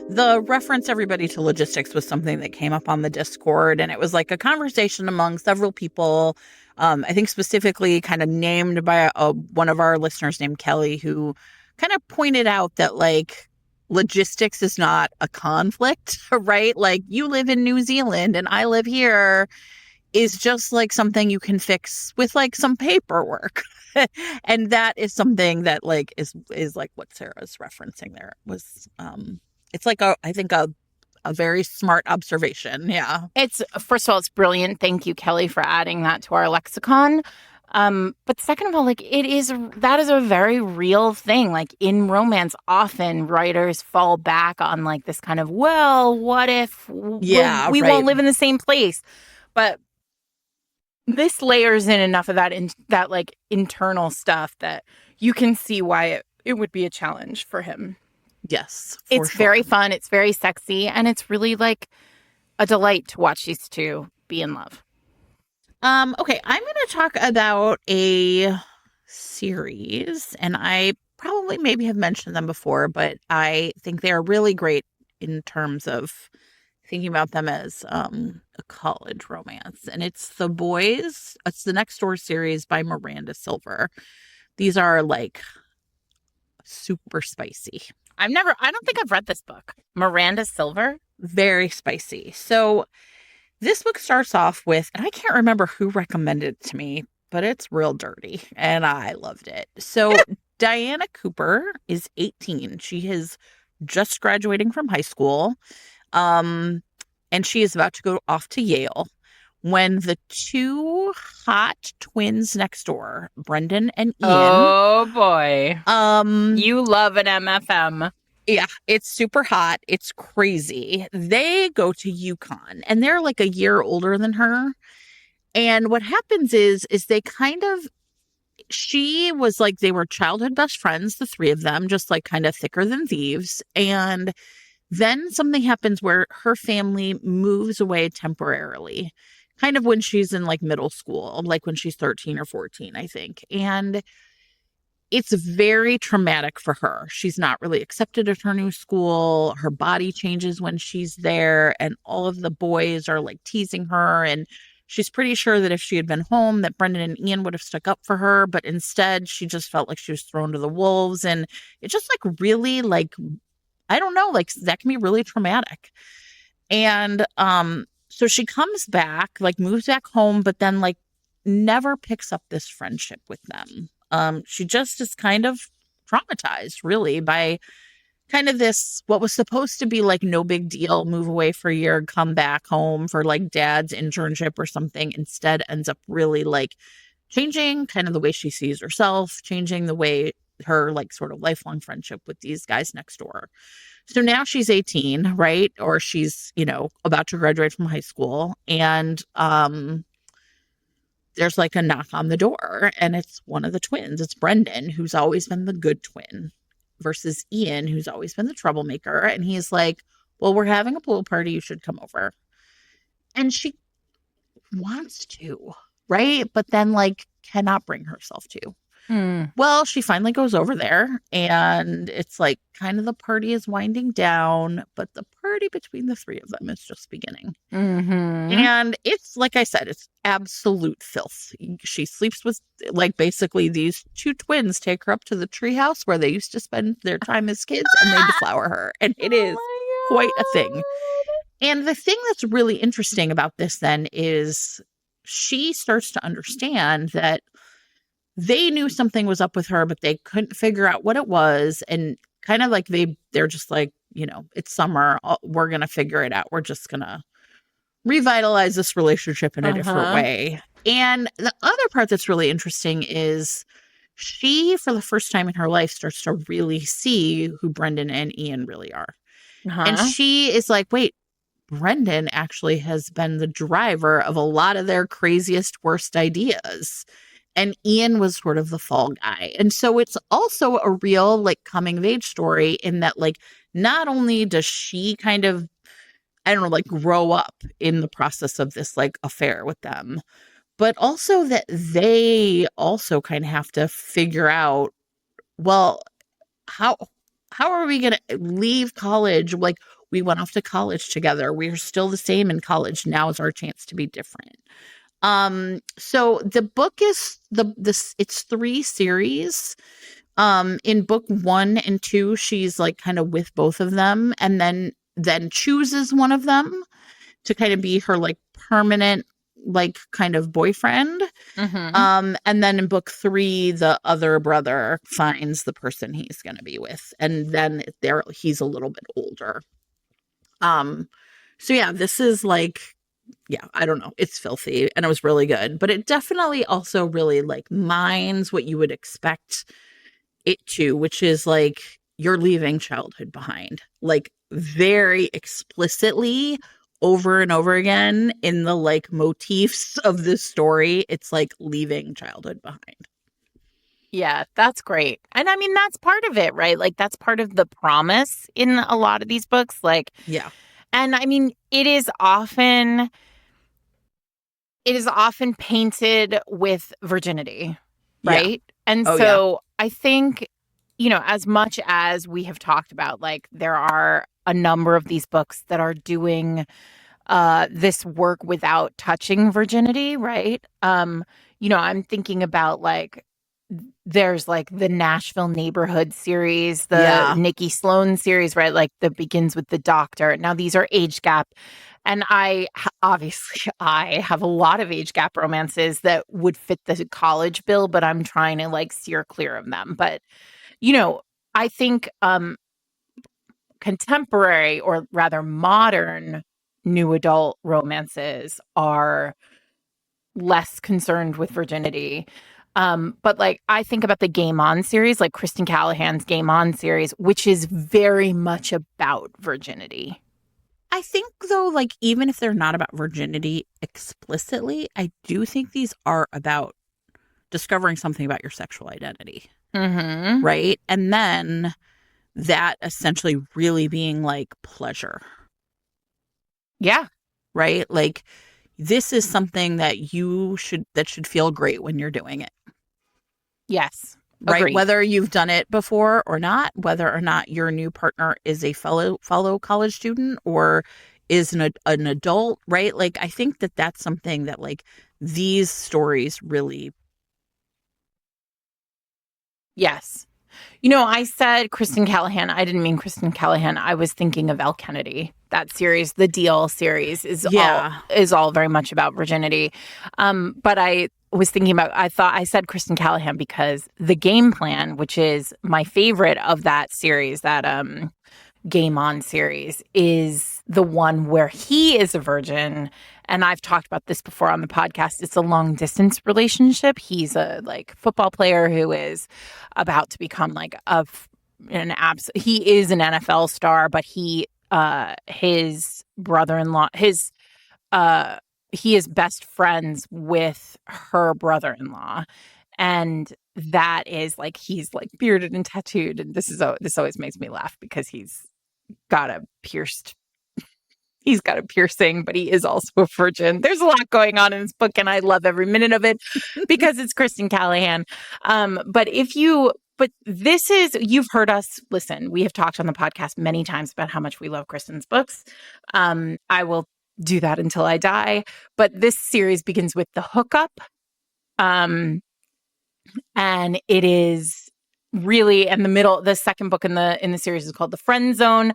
The reference everybody to logistics was something that came up on the Discord, and it was like a conversation among several people. I think specifically kind of named by one of our listeners named Kelly, who kind of pointed out that like logistics is not a conflict, right? Like you live in New Zealand and I live here is just like something you can fix with like some paperwork. And that is something that like is like what Sarah's referencing there was it's like I think a very smart observation. Yeah. It's, first of all, it's brilliant. Thank you, Kelly, for adding that to our lexicon. But second of all, like that is a very real thing. Like in romance, often writers fall back on like this kind of, well, what if we won't live in the same place? But this layers in enough of that like internal stuff that you can see why it would be a challenge for him. Yes. It's very fun. It's very sexy. And it's really like a delight to watch these two be in love. Okay, I'm going to talk about a series, and I probably maybe have mentioned them before, but I think they are really great in terms of thinking about them as a college romance. And it's The Boys. It's the Next Door series by Miranda Silver. These are like super spicy. I don't think I've read this book. Miranda Silver? Very spicy. So this book starts off with, and I can't remember who recommended it to me, but it's real dirty, and I loved it. So Diana Cooper is 18. She is just graduating from high school, and she is about to go off to Yale when the two hot twins next door, Brendan and Ian. Oh, boy. You love an MFM. Yeah, it's super hot. It's crazy. They go to UConn and they're like a year older than her. And what happens is they she was like, they were childhood best friends, the three of them, just like kind of thicker than thieves. And then something happens where her family moves away temporarily, kind of when she's in like middle school, like when she's 13 or 14, I think. And it's very traumatic for her. She's not really accepted at her new school. Her body changes when she's there, and all of the boys are like teasing her. And she's pretty sure that if she had been home, that Brendan and Ian would have stuck up for her. But instead, she just felt like she was thrown to the wolves. And it's just like really like, I don't know, like that can be really traumatic. And so she comes back, like moves back home, but then like never picks up this friendship with them. She just is kind of traumatized, really, by kind of this, what was supposed to be like no big deal, move away for a year, come back home for like dad's internship or something, instead ends up really like changing kind of the way she sees herself, changing the way her like sort of lifelong friendship with these guys next door. So now she's 18, right? Or she's, about to graduate from high school. And there's like a knock on the door, and it's one of the twins. It's Brendan, who's always been the good twin, versus Ian, who's always been the troublemaker. And he's like, well, we're having a pool party. You should come over. And she wants to, right? But then like cannot bring herself to. Well, she finally goes over there, and it's like kind of the party is winding down, but the party between the three of them is just beginning. And it's, like I said, it's absolute filth. She sleeps with, like, basically these two twins take her up to the treehouse where they used to spend their time as kids, and they deflower her. And it is quite a thing. And the thing that's really interesting about this then is she starts to understand that they knew something was up with her, but they couldn't figure out what it was. And kind of like they're just like, it's summer. We're going to figure it out. We're just going to revitalize this relationship in a different way. And the other part that's really interesting is she, for the first time in her life, starts to really see who Brendan and Ian really are. And she is like, wait, Brendan actually has been the driver of a lot of their craziest, worst ideas. And Ian was sort of the fall guy. And so it's also a real like coming of age story in that like not only does she kind of, I don't know, like grow up in the process of this like affair with them, but also that they also kind of have to figure out, well, how how are we going to leave college? Like, we went off to college together. We're still the same in college. Now is our chance to be different. So the book is it's 3 series. In book 1 and 2, she's like kind of with both of them, and then chooses one of them to kind of be her like permanent like kind of boyfriend. And then in book 3, the other brother finds the person he's going to be with, and then he's a little bit older. So yeah, this is like, yeah, I don't know. It's filthy, and it was really good, but it definitely also really like mines what you would expect it to, which is like you're leaving childhood behind, like very explicitly over and over again in the like motifs of this story. It's like leaving childhood behind. Yeah, that's great. And I mean, that's part of it, right? Like, that's part of the promise in a lot of these books. Like, Yeah. and I mean, it is often painted with virginity, right? Yeah. And Oh, so I think, as much as we have talked about, like, there are a number of these books that are doing this work without touching virginity, right? I'm thinking about like there's like the Nashville Neighborhood series, the Yeah. Nikki Sloan series, right? Like that begins with the doctor. Now these are age gap. And obviously I have a lot of age gap romances that would fit the college bill, but I'm trying to like steer clear of them. But, I think contemporary, or rather modern, new adult romances are less concerned with virginity. But like I think about the Game On series, like Kristen Callahan's Game On series, which is very much about virginity. I think though, like even if they're not about virginity explicitly, I do think these are about discovering something about your sexual identity. Mm-hmm. Right? And then that essentially really being like pleasure. Yeah. Right? Like this is something that should feel great when you're doing it. Yes. Right? Agreed. Whether you've done it before or not, whether or not your new partner is a fellow college student or is an adult, right? Like I think that that's something that like these stories really. Yes. I said Kristen Callahan. I didn't mean Kristen Callahan. I was thinking of Elle Kennedy. That series, the Deal series, is all very much about virginity. But I was thinking about. I said Kristen Callahan because The Game Plan, which is my favorite of that series, that Game On series, is the one where he is a virgin. And I've talked about this before on the podcast. It's a long distance relationship. He's a like football player who is about to become like he is an NFL star, but his brother-in-law, he is best friends with her brother-in-law. And that is like, he's like bearded and tattooed. And this always makes me laugh because got a he's got a piercing, but he is also a virgin. There's a lot going on in this book, and I love every minute of it because it's Kristen Callahan. But you've heard us listen. We have talked on the podcast many times about how much we love Kristen's books. I will do that until I die. But this series begins with The Hookup. And it is really in the middle. The second book in the series is called The Friend Zone.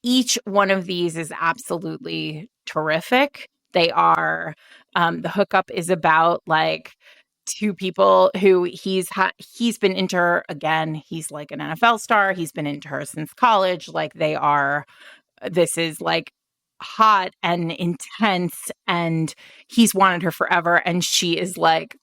Each one of these is absolutely terrific. They are The Hookup is about like two people who he's been into her again. He's like an NFL star. He's been into her since college. Like this is like hot and intense, and he's wanted her forever, and she is like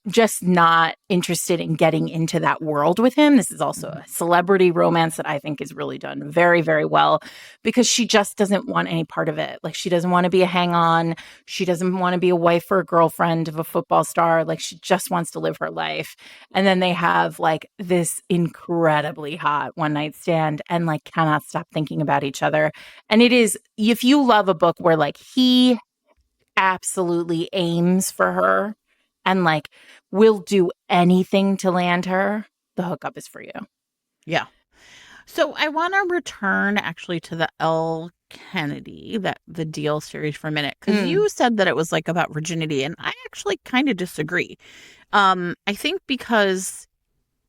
just not interested in getting into that world with him. This is also a celebrity romance that I think is really done very, very well because she just doesn't want any part of it. Like, she doesn't want to be a hang-on. She doesn't want to be a wife or a girlfriend of a football star. Like, she just wants to live her life. And then they have like this incredibly hot one-night stand and like cannot stop thinking about each other. And it is, if you love a book where like he absolutely aims for her, and like will do anything to land her, the hookup is for you. Yeah. So I want to return actually to the L. Kennedy, the Deal series for a minute, because you said that it was like about virginity, and I actually kind of disagree. I think because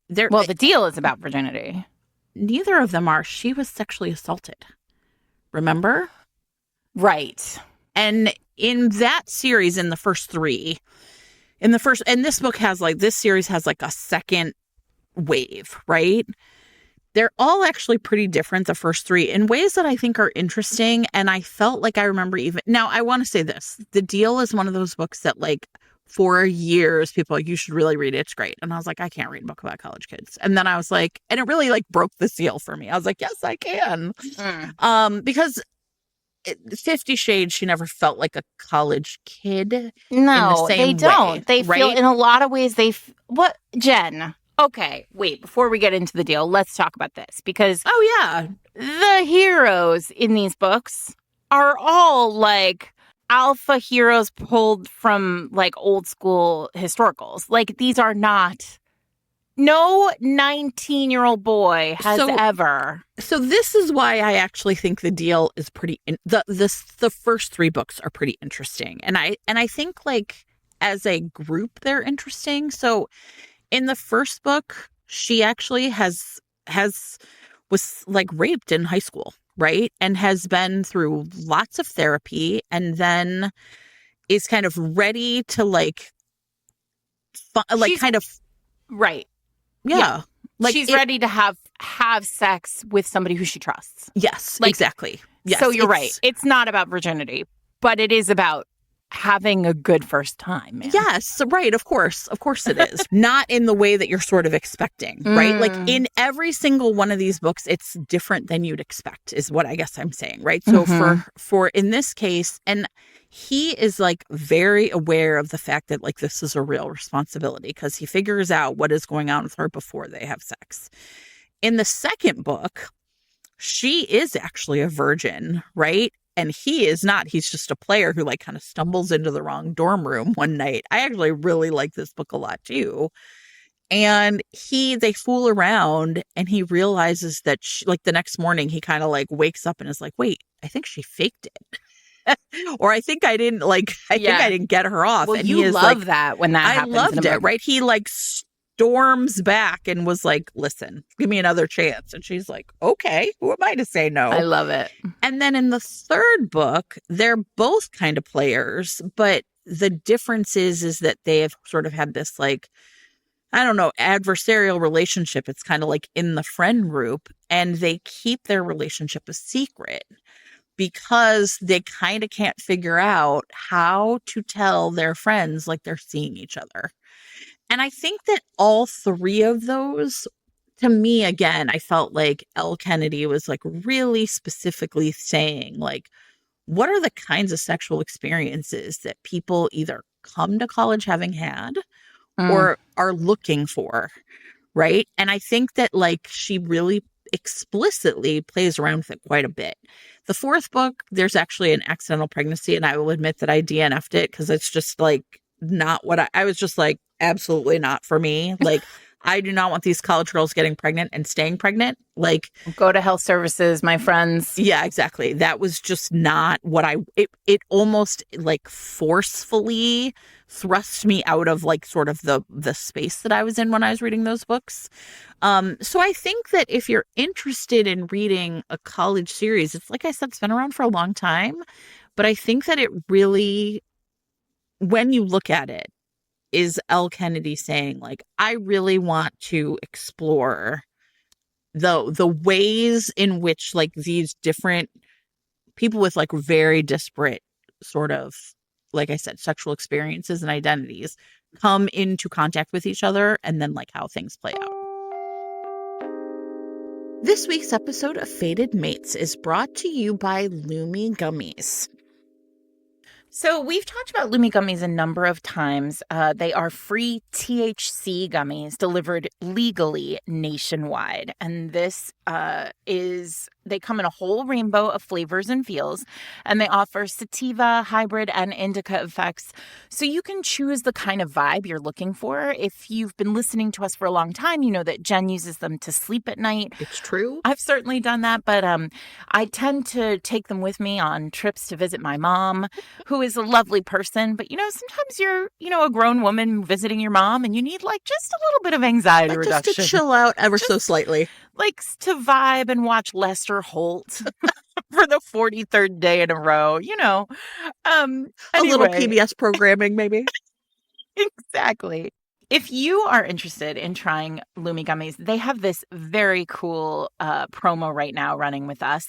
the Deal is about virginity. Neither of them are. She was sexually assaulted. Remember? Right. And in that series, in the first three, and this book has like, this series has like a second wave, right? They're all actually pretty different, the first three, in ways that I think are interesting. And I felt like I remember now, I want to say this. The Deal is one of those books that like for years, people are like, you should really read it. It's great. And I was like, I can't read a book about college kids. And then I was like, and it really like broke the seal for me. I was like, yes, I can. Because 50 Shades, she never felt like a college kid. No, they don't. Way, they right? feel in a lot of ways what, Jen? Okay, wait, before we get into the Deal, let's talk about this because the heroes in these books are all like alpha heroes pulled from like old school historicals. Like these are not, no 19-year-old boy has ever. So this is why I actually think the Deal is pretty, the first three books are pretty interesting. And I think like as a group, they're interesting. So in the first book, she actually was like raped in high school, right? And has been through lots of therapy and then is kind of ready to like right. Yeah. Like she's ready to have sex with somebody who she trusts. Yes, like, exactly. Yes, so you're right. It's not about virginity, but it is about having a good first time, man. Yes, right. Of course it is. Not in the way that you're sort of expecting, right? Like in every single one of these books, it's different than you'd expect is what I guess I'm saying, right? So for in this case, and he is like very aware of the fact that like this is a real responsibility because he figures out what is going on with her before they have sex. In the second book, she is actually a virgin, right? And he is not. He's just a player who like kind of stumbles into the wrong dorm room one night. I actually really like this book a lot too. And they fool around and he realizes that like the next morning he kind of like wakes up and is like, wait, I think she faked it. Or I think I didn't get her off. Well, and you he is love like, that when that happens. I loved it, right? He like storms back and was like, listen, give me another chance. And she's like, okay, who am I to say no? I love it. And then in the third book, they're both kind of players, but the difference is that they have sort of had this like, I don't know, adversarial relationship. It's kind of like in the friend group, and they keep their relationship a secret because they kind of can't figure out how to tell their friends like they're seeing each other. And I think that all three of those, to me, again, I felt like L. Kennedy was like really specifically saying like, what are the kinds of sexual experiences that people either come to college having had or are looking for, right? And I think that like she really explicitly plays around with it quite a bit. The fourth book, there's actually an accidental pregnancy, and I will admit that I DNF'd it because it's just like not what I was just like, absolutely not for me. Like, I do not want these college girls getting pregnant and staying pregnant. Like, go to health services, my friends. Yeah, exactly. That was just not what it almost like forcefully thrust me out of like sort of the space that I was in when I was reading those books. So I think that if you're interested in reading a college series, it's like I said, it's been around for a long time, but I think that it really, when you look at it, is L. Kennedy saying like, I really want to explore the ways in which like these different people with like very disparate sort of, like I said, sexual experiences and identities come into contact with each other, and then like how things play out. This week's episode of Fated Mates is brought to you by Lumi Gummies. So we've talked about Lumi gummies a number of times. They are free THC gummies delivered legally nationwide. And this they come in a whole rainbow of flavors and feels, and they offer sativa, hybrid, and indica effects. So you can choose the kind of vibe you're looking for. If you've been listening to us for a long time, you know that Jen uses them to sleep at night. It's true. I've certainly done that, but I tend to take them with me on trips to visit my mom, who is a lovely person. But, sometimes you're, a grown woman visiting your mom and you need like just a little bit of anxiety reduction. Just to chill out ever so slightly. Like to vibe and watch Lester Holt for the 43rd day in a row, Anyway. A little PBS programming, maybe. Exactly. If you are interested in trying Lumi gummies, they have this very cool promo right now running with us.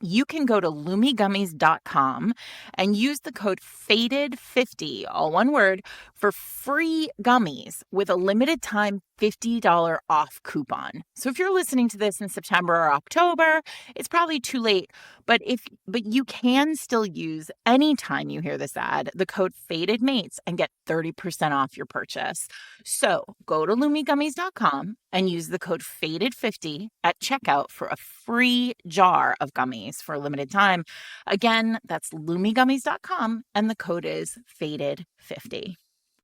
You can go to lumigummies.com and use the code FADED50, all one word, for free gummies with a limited time $50 off coupon. So if you're listening to this in September or October, it's probably too late. But you can still use anytime you hear this ad, the code FADEDMATES and get 30% off your purchase. So go to lumigummies.com and use the code FADED50 at checkout for a free jar of gummies for a limited time. Again, that's lumigummies.com and the code is FADED50.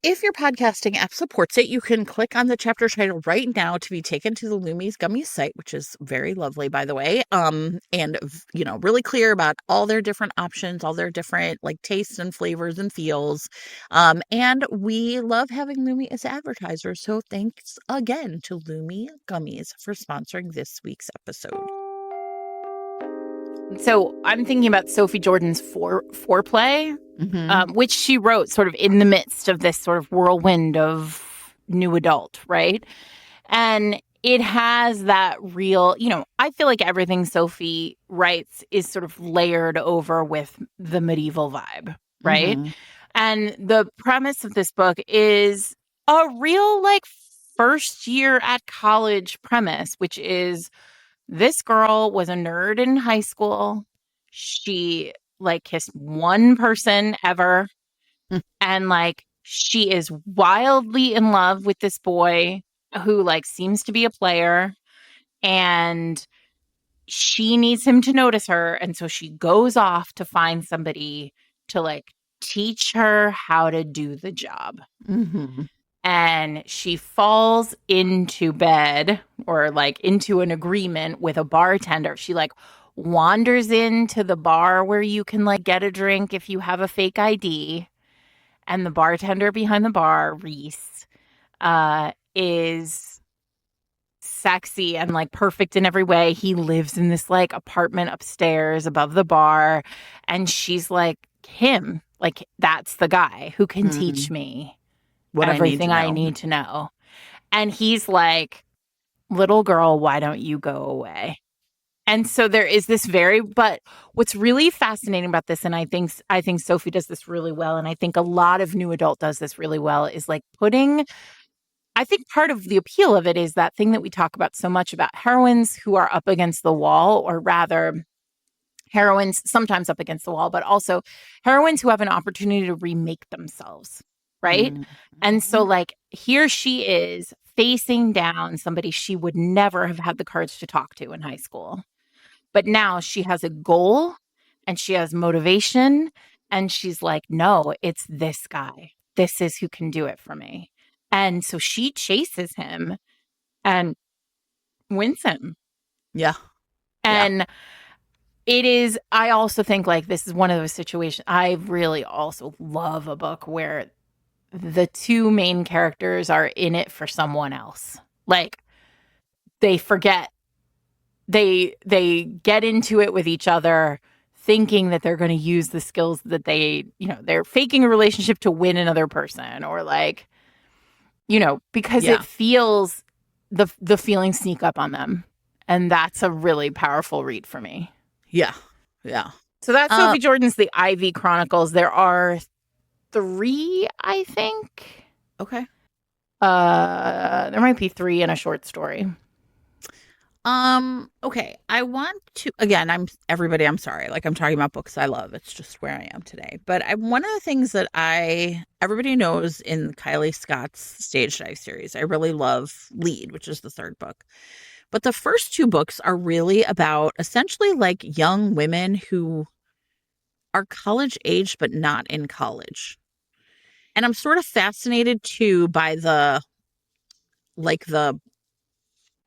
If your podcasting app supports it, you can click on the chapter title right now to be taken to the Lumi's Gummies site, which is very lovely, by the way. And really clear about all their different options, all their different like tastes and flavors and feels. And we love having Lumi as advertisers. So thanks again to Lumi Gummies for sponsoring this week's episode. So I'm thinking about Sophie Jordan's Foreplay, Mm-hmm. which she wrote sort of in the midst of this sort of whirlwind of new adult, right? And it has that real, I feel like everything Sophie writes is sort of layered over with the medieval vibe, right? Mm-hmm. And the premise of this book is a real like first year at college premise, which is this girl was a nerd in high school. She like kissed one person ever. And like she is wildly in love with this boy who like seems to be a player. And she needs him to notice her. And so she goes off to find somebody to like teach her how to do the job. Mm-hmm. And she falls into bed or like into an agreement with a bartender. She like wanders into the bar where you can like get a drink if you have a fake ID. And the bartender behind the bar, Reese, is sexy and like perfect in every way. He lives in this like apartment upstairs above the bar. And she's like, him, like that's the guy who can teach me everything I need to know. And he's like, little girl, why don't you go away? And so there is this but what's really fascinating about this, and I think Sophie does this really well, and I think a lot of new adult does this really well, is like I think part of the appeal of it is that thing that we talk about so much about heroines who are up against the wall, or rather heroines sometimes up against the wall, but also heroines who have an opportunity to remake themselves. Right. Mm-hmm. And so like here she is facing down somebody she would never have had the courage to talk to in high school. But now she has a goal and she has motivation and she's like, no, it's this guy. This is who can do it for me. And so she chases him and wins him. Yeah. And it is, I also think like this is one of those situations. I really also love a book where the two main characters are in it for someone else. Like they forget, they get into it with each other thinking that they're going to use the skills that they're faking a relationship to win another person, or like, because it feels the feelings sneak up on them. And that's a really powerful read for me. Yeah. Yeah. So that's Sophie Jordan's The Ivy Chronicles. There are 3, I think. Okay. There might be 3 in a short story. Okay. I want to again, I'm sorry. Like I'm talking about books I love. It's just where I am today. But one of the things that everybody knows in Kylie Scott's Stage Dive series, I really love Lead, which is the third book. But the first two books are really about essentially like young women who are college age but not in college. And I'm sort of fascinated too by the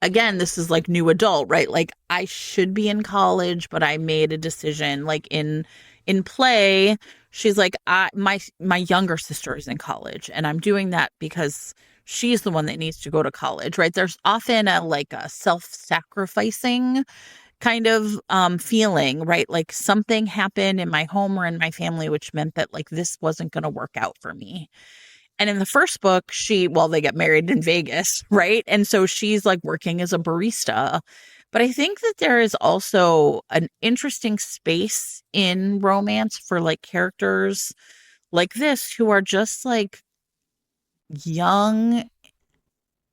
again, this is like new adult, right? Like I should be in college, but I made a decision. Like in play, she's like, my younger sister is in college, and I'm doing that because she's the one that needs to go to college, right? There's often a self-sacrificing kind of feeling, right? Like something happened in my home or in my family, which meant that like this wasn't going to work out for me. And in the first book, they get married in Vegas, right? And so she's like working as a barista. But I think that there is also an interesting space in romance for like characters like this who are just like young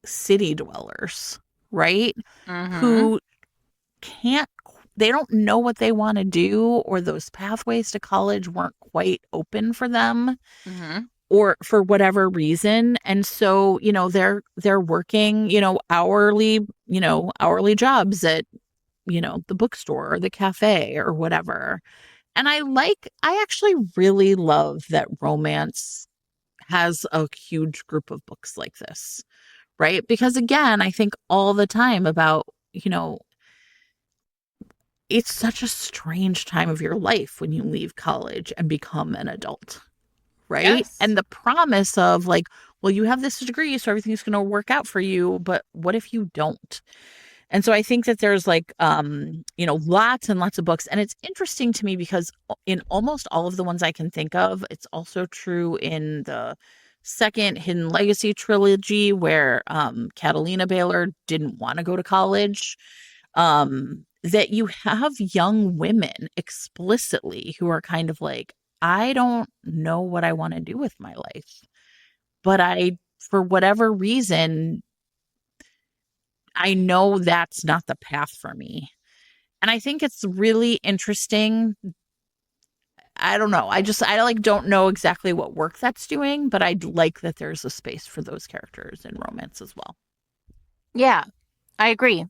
city dwellers, right? Mm-hmm. Who can't, they don't know what they want to do, or those pathways to college weren't quite open for them Mm-hmm. or for whatever reason. And so, they're working, hourly jobs at, the bookstore or the cafe or whatever. And I actually really love that romance has a huge group of books like this, right? Because again, I think all the time about, it's such a strange time of your life when you leave college and become an adult, right? Yes. And the promise of like, well, you have this degree, so everything's going to work out for you. But what if you don't? And so I think that there's like, lots and lots of books. And it's interesting to me because in almost all of the ones I can think of, it's also true in the second Hidden Legacy trilogy where Catalina Baylor didn't want to go to college. That you have young women explicitly who are kind of like, I don't know what I want to do with my life, but for whatever reason, I know that's not the path for me. And I think it's really interesting. I don't know. I like don't know exactly what work that's doing, but I like that there's a space for those characters in romance as well. Yeah, I agree.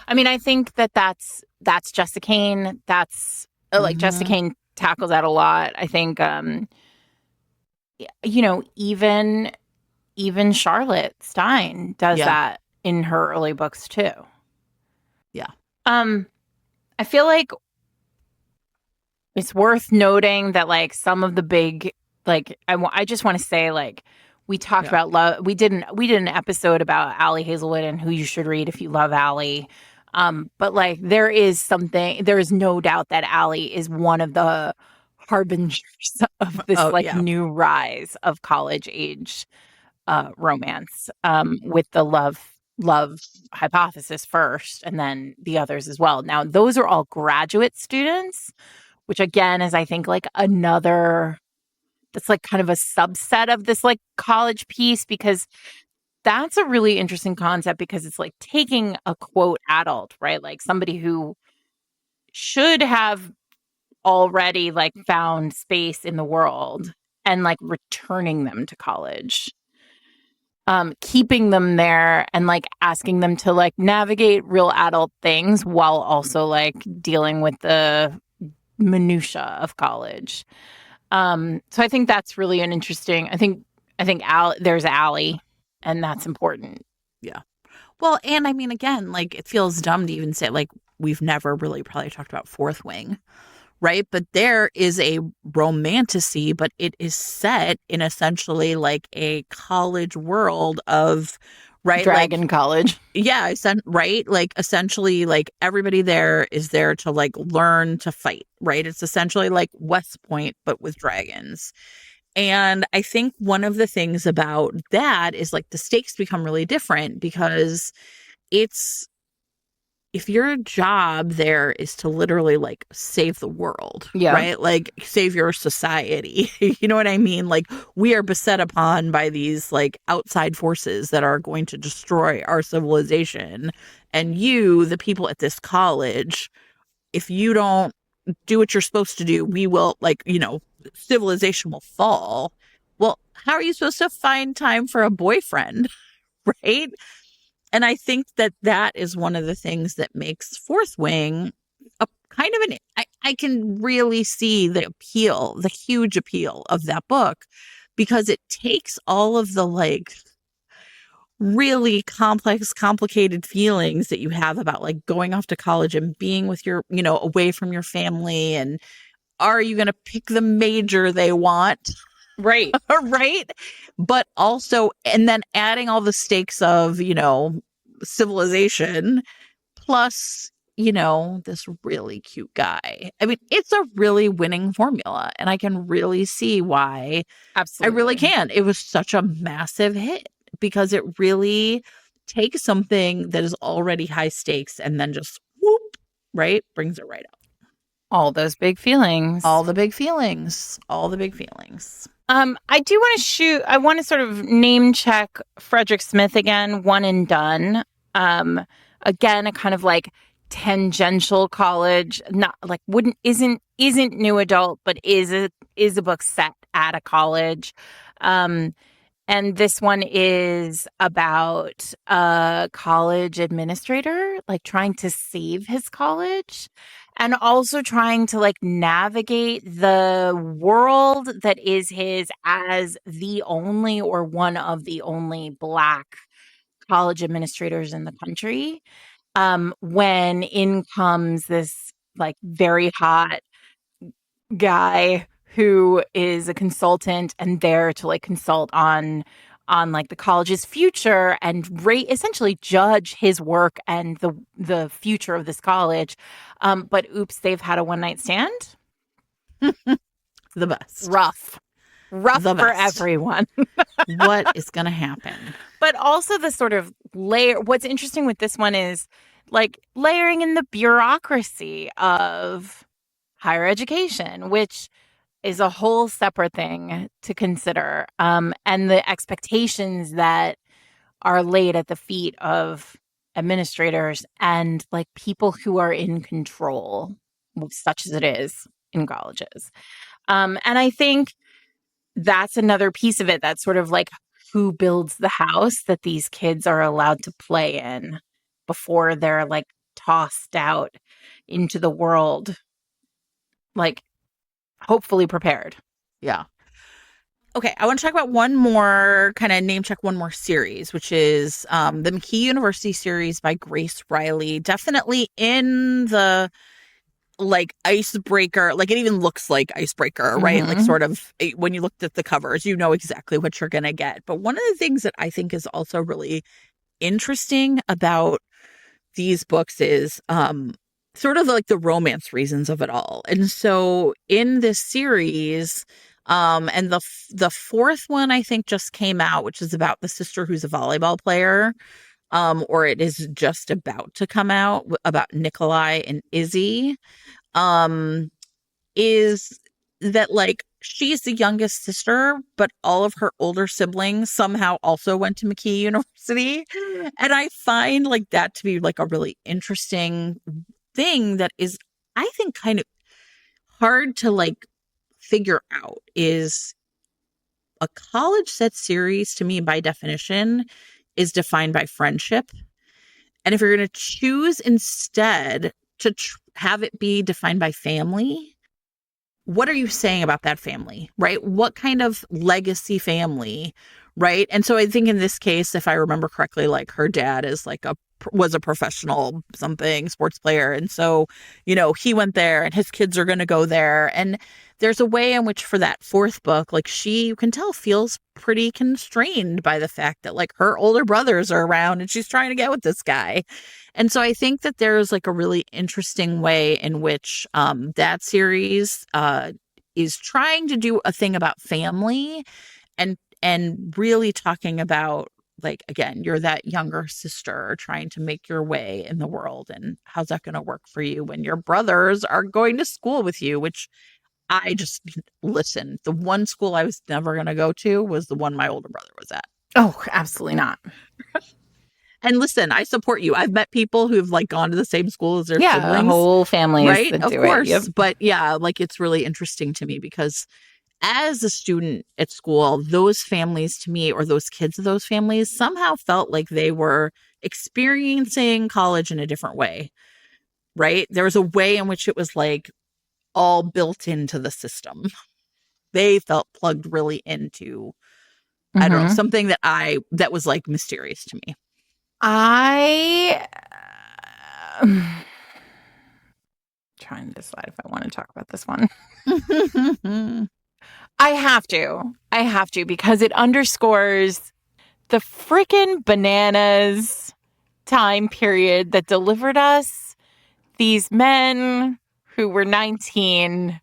I mean, I think that's Jessica Kane. That's like Jessica Mm-hmm. Kane tackles that a lot. I think even Charlotte Stein does Yeah. that in her early books too. Yeah. Um I feel like it's worth noting that like some of the big like I just want to say like we talked Yeah. about love. We did an episode about Allie Hazelwood and who you should read if you love Allie. But like there is no doubt that Allie is one of the harbingers of this Oh, like yeah. new rise of college age romance with the love hypothesis first and then the others as well. Now those are all graduate students, which again is I think like another that's like kind of a subset of this like college piece because that's a really interesting concept because it's like taking a quote adult, right? Like somebody who should have already like found space in the world and like returning them to college. Keeping them there and like asking them to like navigate real adult things while also like dealing with the minutia of college. So I think that's really an interesting. I think there's Allie, and that's important. Yeah. Well, and I mean, again, like it feels dumb to even say like we've never really probably talked about Fourth Wing, right? But there is a romantasy, but it is set in essentially like a college world of, right? Like, Dragon College. yeah, right? Like essentially like everybody there is there to like learn to fight, right? It's essentially like West Point, but with dragons. And I think one of the things about that is like the stakes become really different because it's if your job there is to literally like save the world, Yeah. right? Like save your society. You know what I mean? Like we are beset upon by these like outside forces that are going to destroy our civilization. And you, the people at this college, if you don't do what you're supposed to do, we will like, civilization will fall. Well, how are you supposed to find time for a boyfriend? Right? And I think that that is one of the things that makes Fourth Wing a kind of I can really see the appeal, the huge appeal of that book, because it takes all of the like really complex, complicated feelings that you have about like going off to college and being with your, away from your family. And are you going to pick the major they want? Right. Right. But also, and then adding all the stakes of, civilization plus, this really cute guy. I mean, it's a really winning formula. And I can really see why. Absolutely. I really can. It was such a massive hit because it really takes something that is already high stakes and then just whoop, right? Brings it right up. All those big feelings. All the big feelings. All the big feelings. I do want to I want to sort of name check Frederick Smith again, One and Done. Again, a kind of like tangential college, not like isn't new adult, but is a book set at a college. And this one is about a college administrator, like trying to save his college and also trying to like navigate the world that is his as the only or one of the only Black college administrators in the country. When in comes this like very hot guy who is a consultant and there to like consult on like the college's future and essentially judge his work and the future of this college. But oops, they've had a one-night stand. The best. Rough for everyone. What is going to happen? But also the sort of layer. What's interesting with this one is like layering in the bureaucracy of higher education, which is a whole separate thing to consider. And the expectations that are laid at the feet of administrators and like people who are in control, such as it is in colleges. And I think that's another piece of it. That's sort of like who builds the house that these kids are allowed to play in before they're like tossed out into the world, like hopefully prepared. Yeah. Okay, I want to talk about one more, kind of name check one more series, which is the McKee University series by Grace Riley. Definitely in the like icebreaker, like it even looks like icebreaker, right? Like sort of when you looked at the covers, you know exactly what you're going to get. But one of the things that I think is also really interesting about these books is sort of like the romance reasons of it all. And so in this series, and the fourth one I think just came out, which is about the sister who's a volleyball player, or it is just about to come out, about Nikolai and Izzy, is that like she's the youngest sister, but all of her older siblings somehow also went to McKee University. And I find like that to be like a really interesting thing that is, I think, kind of hard to like figure out. Is a college set series, to me, by definition, is defined by friendship. And if you're going to choose instead to have it be defined by family, what are you saying about that family, right? What kind of legacy family, right? And so I think in this case, if I remember correctly, like her dad is like was a professional something sports player. And so, he went there and his kids are going to go there. And there's a way in which for that fourth book, like you can tell feels pretty constrained by the fact that like her older brothers are around and she's trying to get with this guy. And so I think that there's like a really interesting way in which that series is trying to do a thing about family and really talking about like, again, you're that younger sister trying to make your way in the world. And how's that going to work for you when your brothers are going to school with you? Which I just, listen, the one school I was never going to go to was the one my older brother was at. Oh, absolutely not. And listen, I support you. I've met people who've like gone to the same school as their siblings. Whole families right? that Of do course. it. Yep. But yeah, like it's really interesting to me because as a student at school, those families to me, or those kids of those families, somehow felt like they were experiencing college in a different way, right? There was a way in which it was like all built into the system. They felt plugged really into, I don't know, something that was like mysterious to me. Trying to decide if I want to talk about this one. I have to because it underscores the freaking bananas time period that delivered us these men who were 19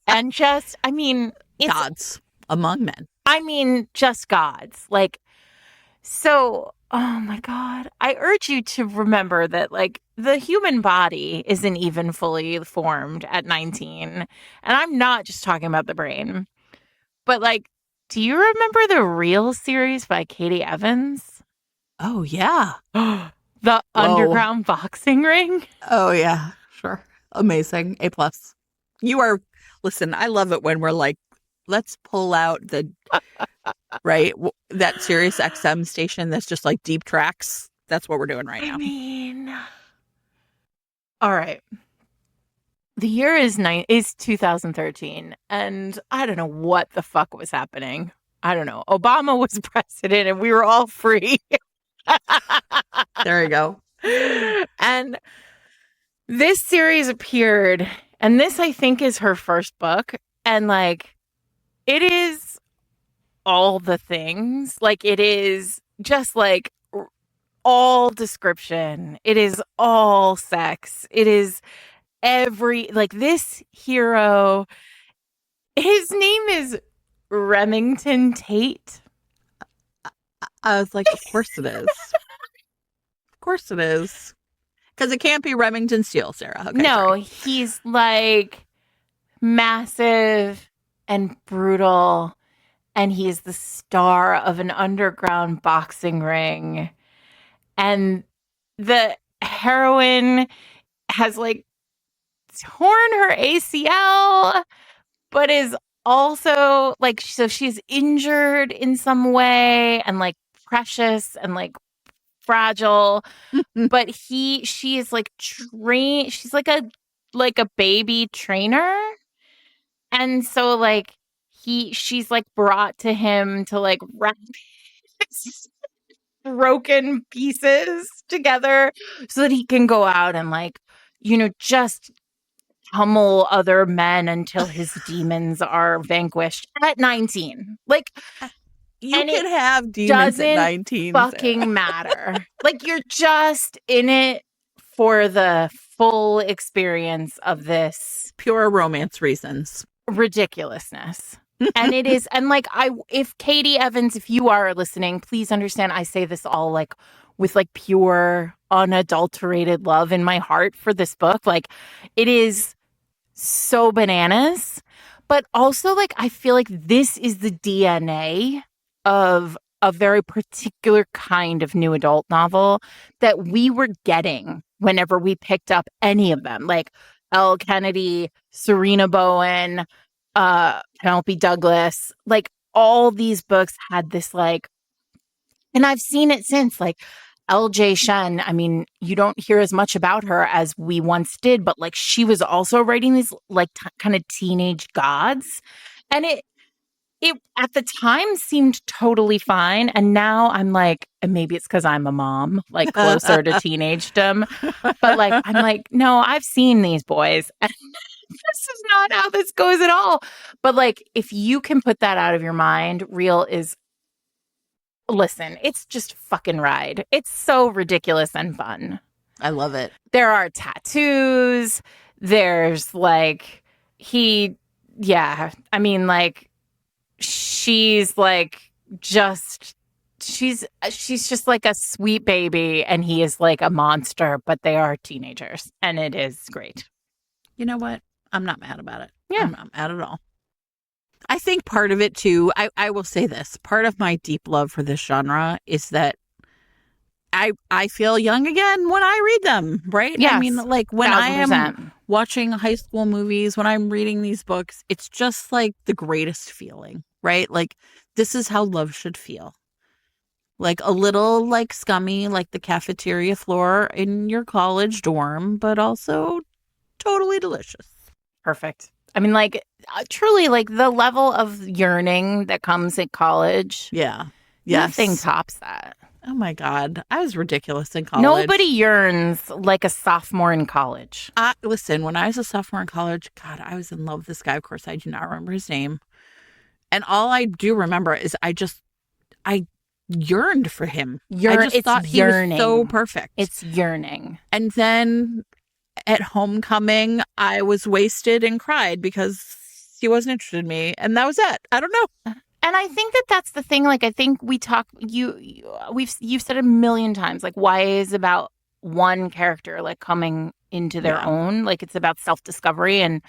and just, I mean, gods among men. I mean, just gods. Like, so, oh my God. I urge you to remember that, like, the human body isn't even fully formed at 19. And I'm not just talking about the brain. But, like, do you remember the Real series by Katie Evans? Oh, yeah. The Underground Boxing Ring? Oh, yeah. Sure. Amazing. A+. You are, listen, I love it when we're like, let's pull out the, right, that Sirius XM station that's just like deep tracks. That's what we're doing right now. I mean, all right. The year is 2013, and I don't know what the fuck was happening. I don't know. Obama was president, and we were all free. There you go. And this series appeared, and this, I think, is her first book. And, like, it is all the things. Like, it is just, like, all description. It is all sex. It is like, this hero, his name is Remington Tate. I was like, of course it is. Of course it is. Because it can't be Remington Steele, Sarah. Okay, no, sorry. He's like massive and brutal, and he's the star of an underground boxing ring. And the heroine has like torn her ACL, but is also like, so she's injured in some way and like precious and like fragile. But she is like trained. She's like a baby trainer. And so like she's like brought to him to like wrap his broken pieces together so that he can go out and like, just pummel other men until his demons are vanquished at 19. Like, you can have demons at 19. Fucking matter. Like, you're just in it for the full experience of this pure romance reasons. Ridiculousness. And it is, and like, if Katie Evans, if you are listening, please understand, I say this all like with like pure, unadulterated love in my heart for this book. Like, it is so bananas, but also like, I feel like this is the DNA of a very particular kind of new adult novel that we were getting whenever we picked up any of them, like Elle Kennedy, Serena Bowen, Penelope Douglas. Like, all these books had this like, and I've seen it since, like L.J. Shen. I mean, you don't hear as much about her as we once did, but like, she was also writing these like kind of teenage gods, and it at the time seemed totally fine. And now I'm like, and maybe it's because I'm a mom, like closer to teenagedom, but like, I'm like, no, I've seen these boys. And this is not how this goes at all. But like, if you can put that out of your mind, Real is, listen, it's just fucking ride. It's so ridiculous and fun. I love it. There are tattoos. There's like, I mean, like, she's like, just, she's just like a sweet baby, and he is like a monster, but they are teenagers, and it is great. You know what? I'm not mad about it. Yeah. I'm not mad at all. I think part of it too, I will say this, part of my deep love for this genre is that I feel young again when I read them, right? Yes. I mean, like when 1000%. I am watching high school movies, when I'm reading these books, it's just like the greatest feeling, right? Like this is how love should feel. Like a little like scummy, like the cafeteria floor in your college dorm, but also totally delicious. Perfect. I mean, like, truly, like, the level of yearning that comes at college. Yeah. Yes. Nothing tops that. Oh, my God. I was ridiculous in college. Nobody yearns like a sophomore in college. Listen, when I was a sophomore in college, God, I was in love with this guy. Of course, I do not remember his name. And all I do remember is I yearned for him. I just thought he was so perfect. It's yearning. And then at homecoming, I was wasted and cried because he wasn't interested in me. And that was it. I don't know. And I think that that's the thing. Like, I think we talk, you've said a million times, like, YA is about one character, like, coming into their own. Like, it's about self-discovery, and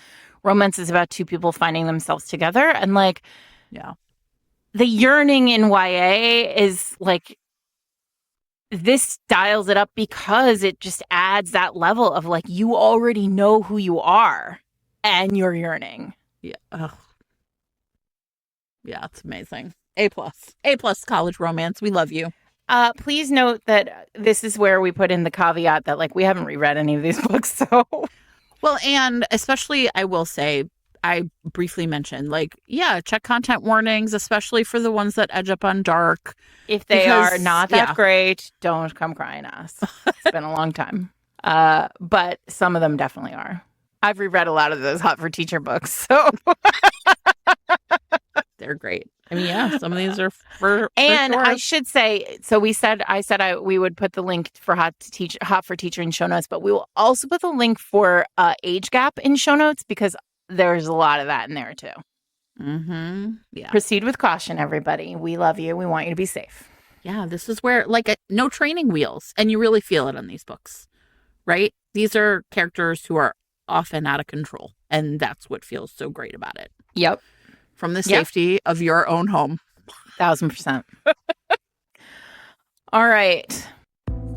romance is about two people finding themselves together. And, like, the yearning in YA is, like, this dials it up because it just adds that level of, like, you already know who you are and you're yearning. Yeah. Ugh. Yeah, it's amazing. A+ college romance. We love you. Please note that this is where we put in the caveat that, like, we haven't reread any of these books, so. Well, and especially, I will say, I briefly mentioned, like, check content warnings, especially for the ones that edge up on dark. If they are not that great, don't come crying to us. It's been a long time. But some of them definitely are. I've reread a lot of those Hot for Teacher books, so. They're great. I mean, some of these are for and sure. I should say, so we would put the link for Hot for Teacher in show notes, but we will also put the link for Age Gap in show notes because there's a lot of that in there too. Mm-hmm. Yeah. Proceed with caution, everybody. We love you. We want you to be safe. Yeah, this is where, like, no training wheels, and you really feel it on these books, right? These are characters who are often out of control, and that's what feels so great about it. Yep. From the safety of your own home. 1000%. All right.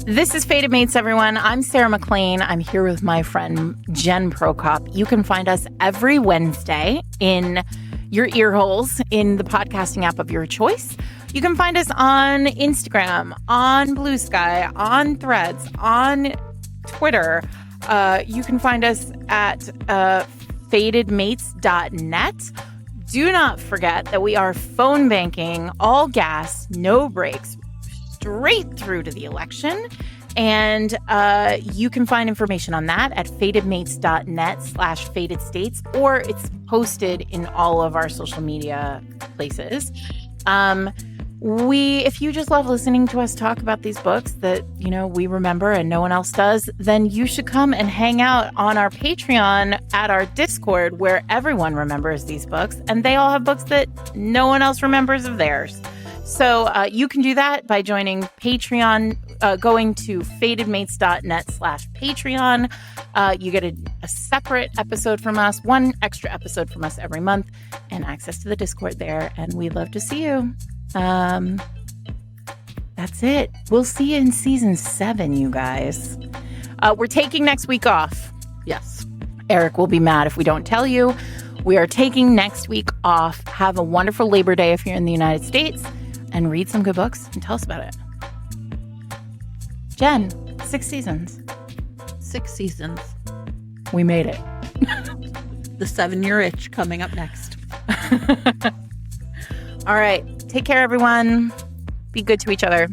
This is Fated Mates, everyone. I'm Sarah McLean. I'm here with my friend Jen Prokop. You can find us every Wednesday in your ear holes in the podcasting app of your choice. You can find us on Instagram, on Blue Sky, on Threads, on Twitter. You can find us at fatedmates.net. Do not forget that we are phone banking, all gas, no breaks, straight through to the election. And you can find information on that at fatedmates.net/fatedstates, or it's posted in all of our social media places. If you just love listening to us talk about these books that, we remember and no one else does, then you should come and hang out on our Patreon at our Discord, where everyone remembers these books and they all have books that no one else remembers of theirs. So you can do that by joining Patreon, going to fatedmates.net/Patreon. You get a separate episode from us, one extra episode from us every month, and access to the Discord there. And we'd love to see you. That's it. We'll see you in season 7, you guys. We're taking next week off. Yes. Eric will be mad if we don't tell you. We are taking next week off. Have a wonderful Labor Day if you're in the United States, and read some good books and tell us about it. Jen, 6 seasons. 6 seasons. We made it. The 7-year itch coming up next. All right. Take care, everyone. Be good to each other.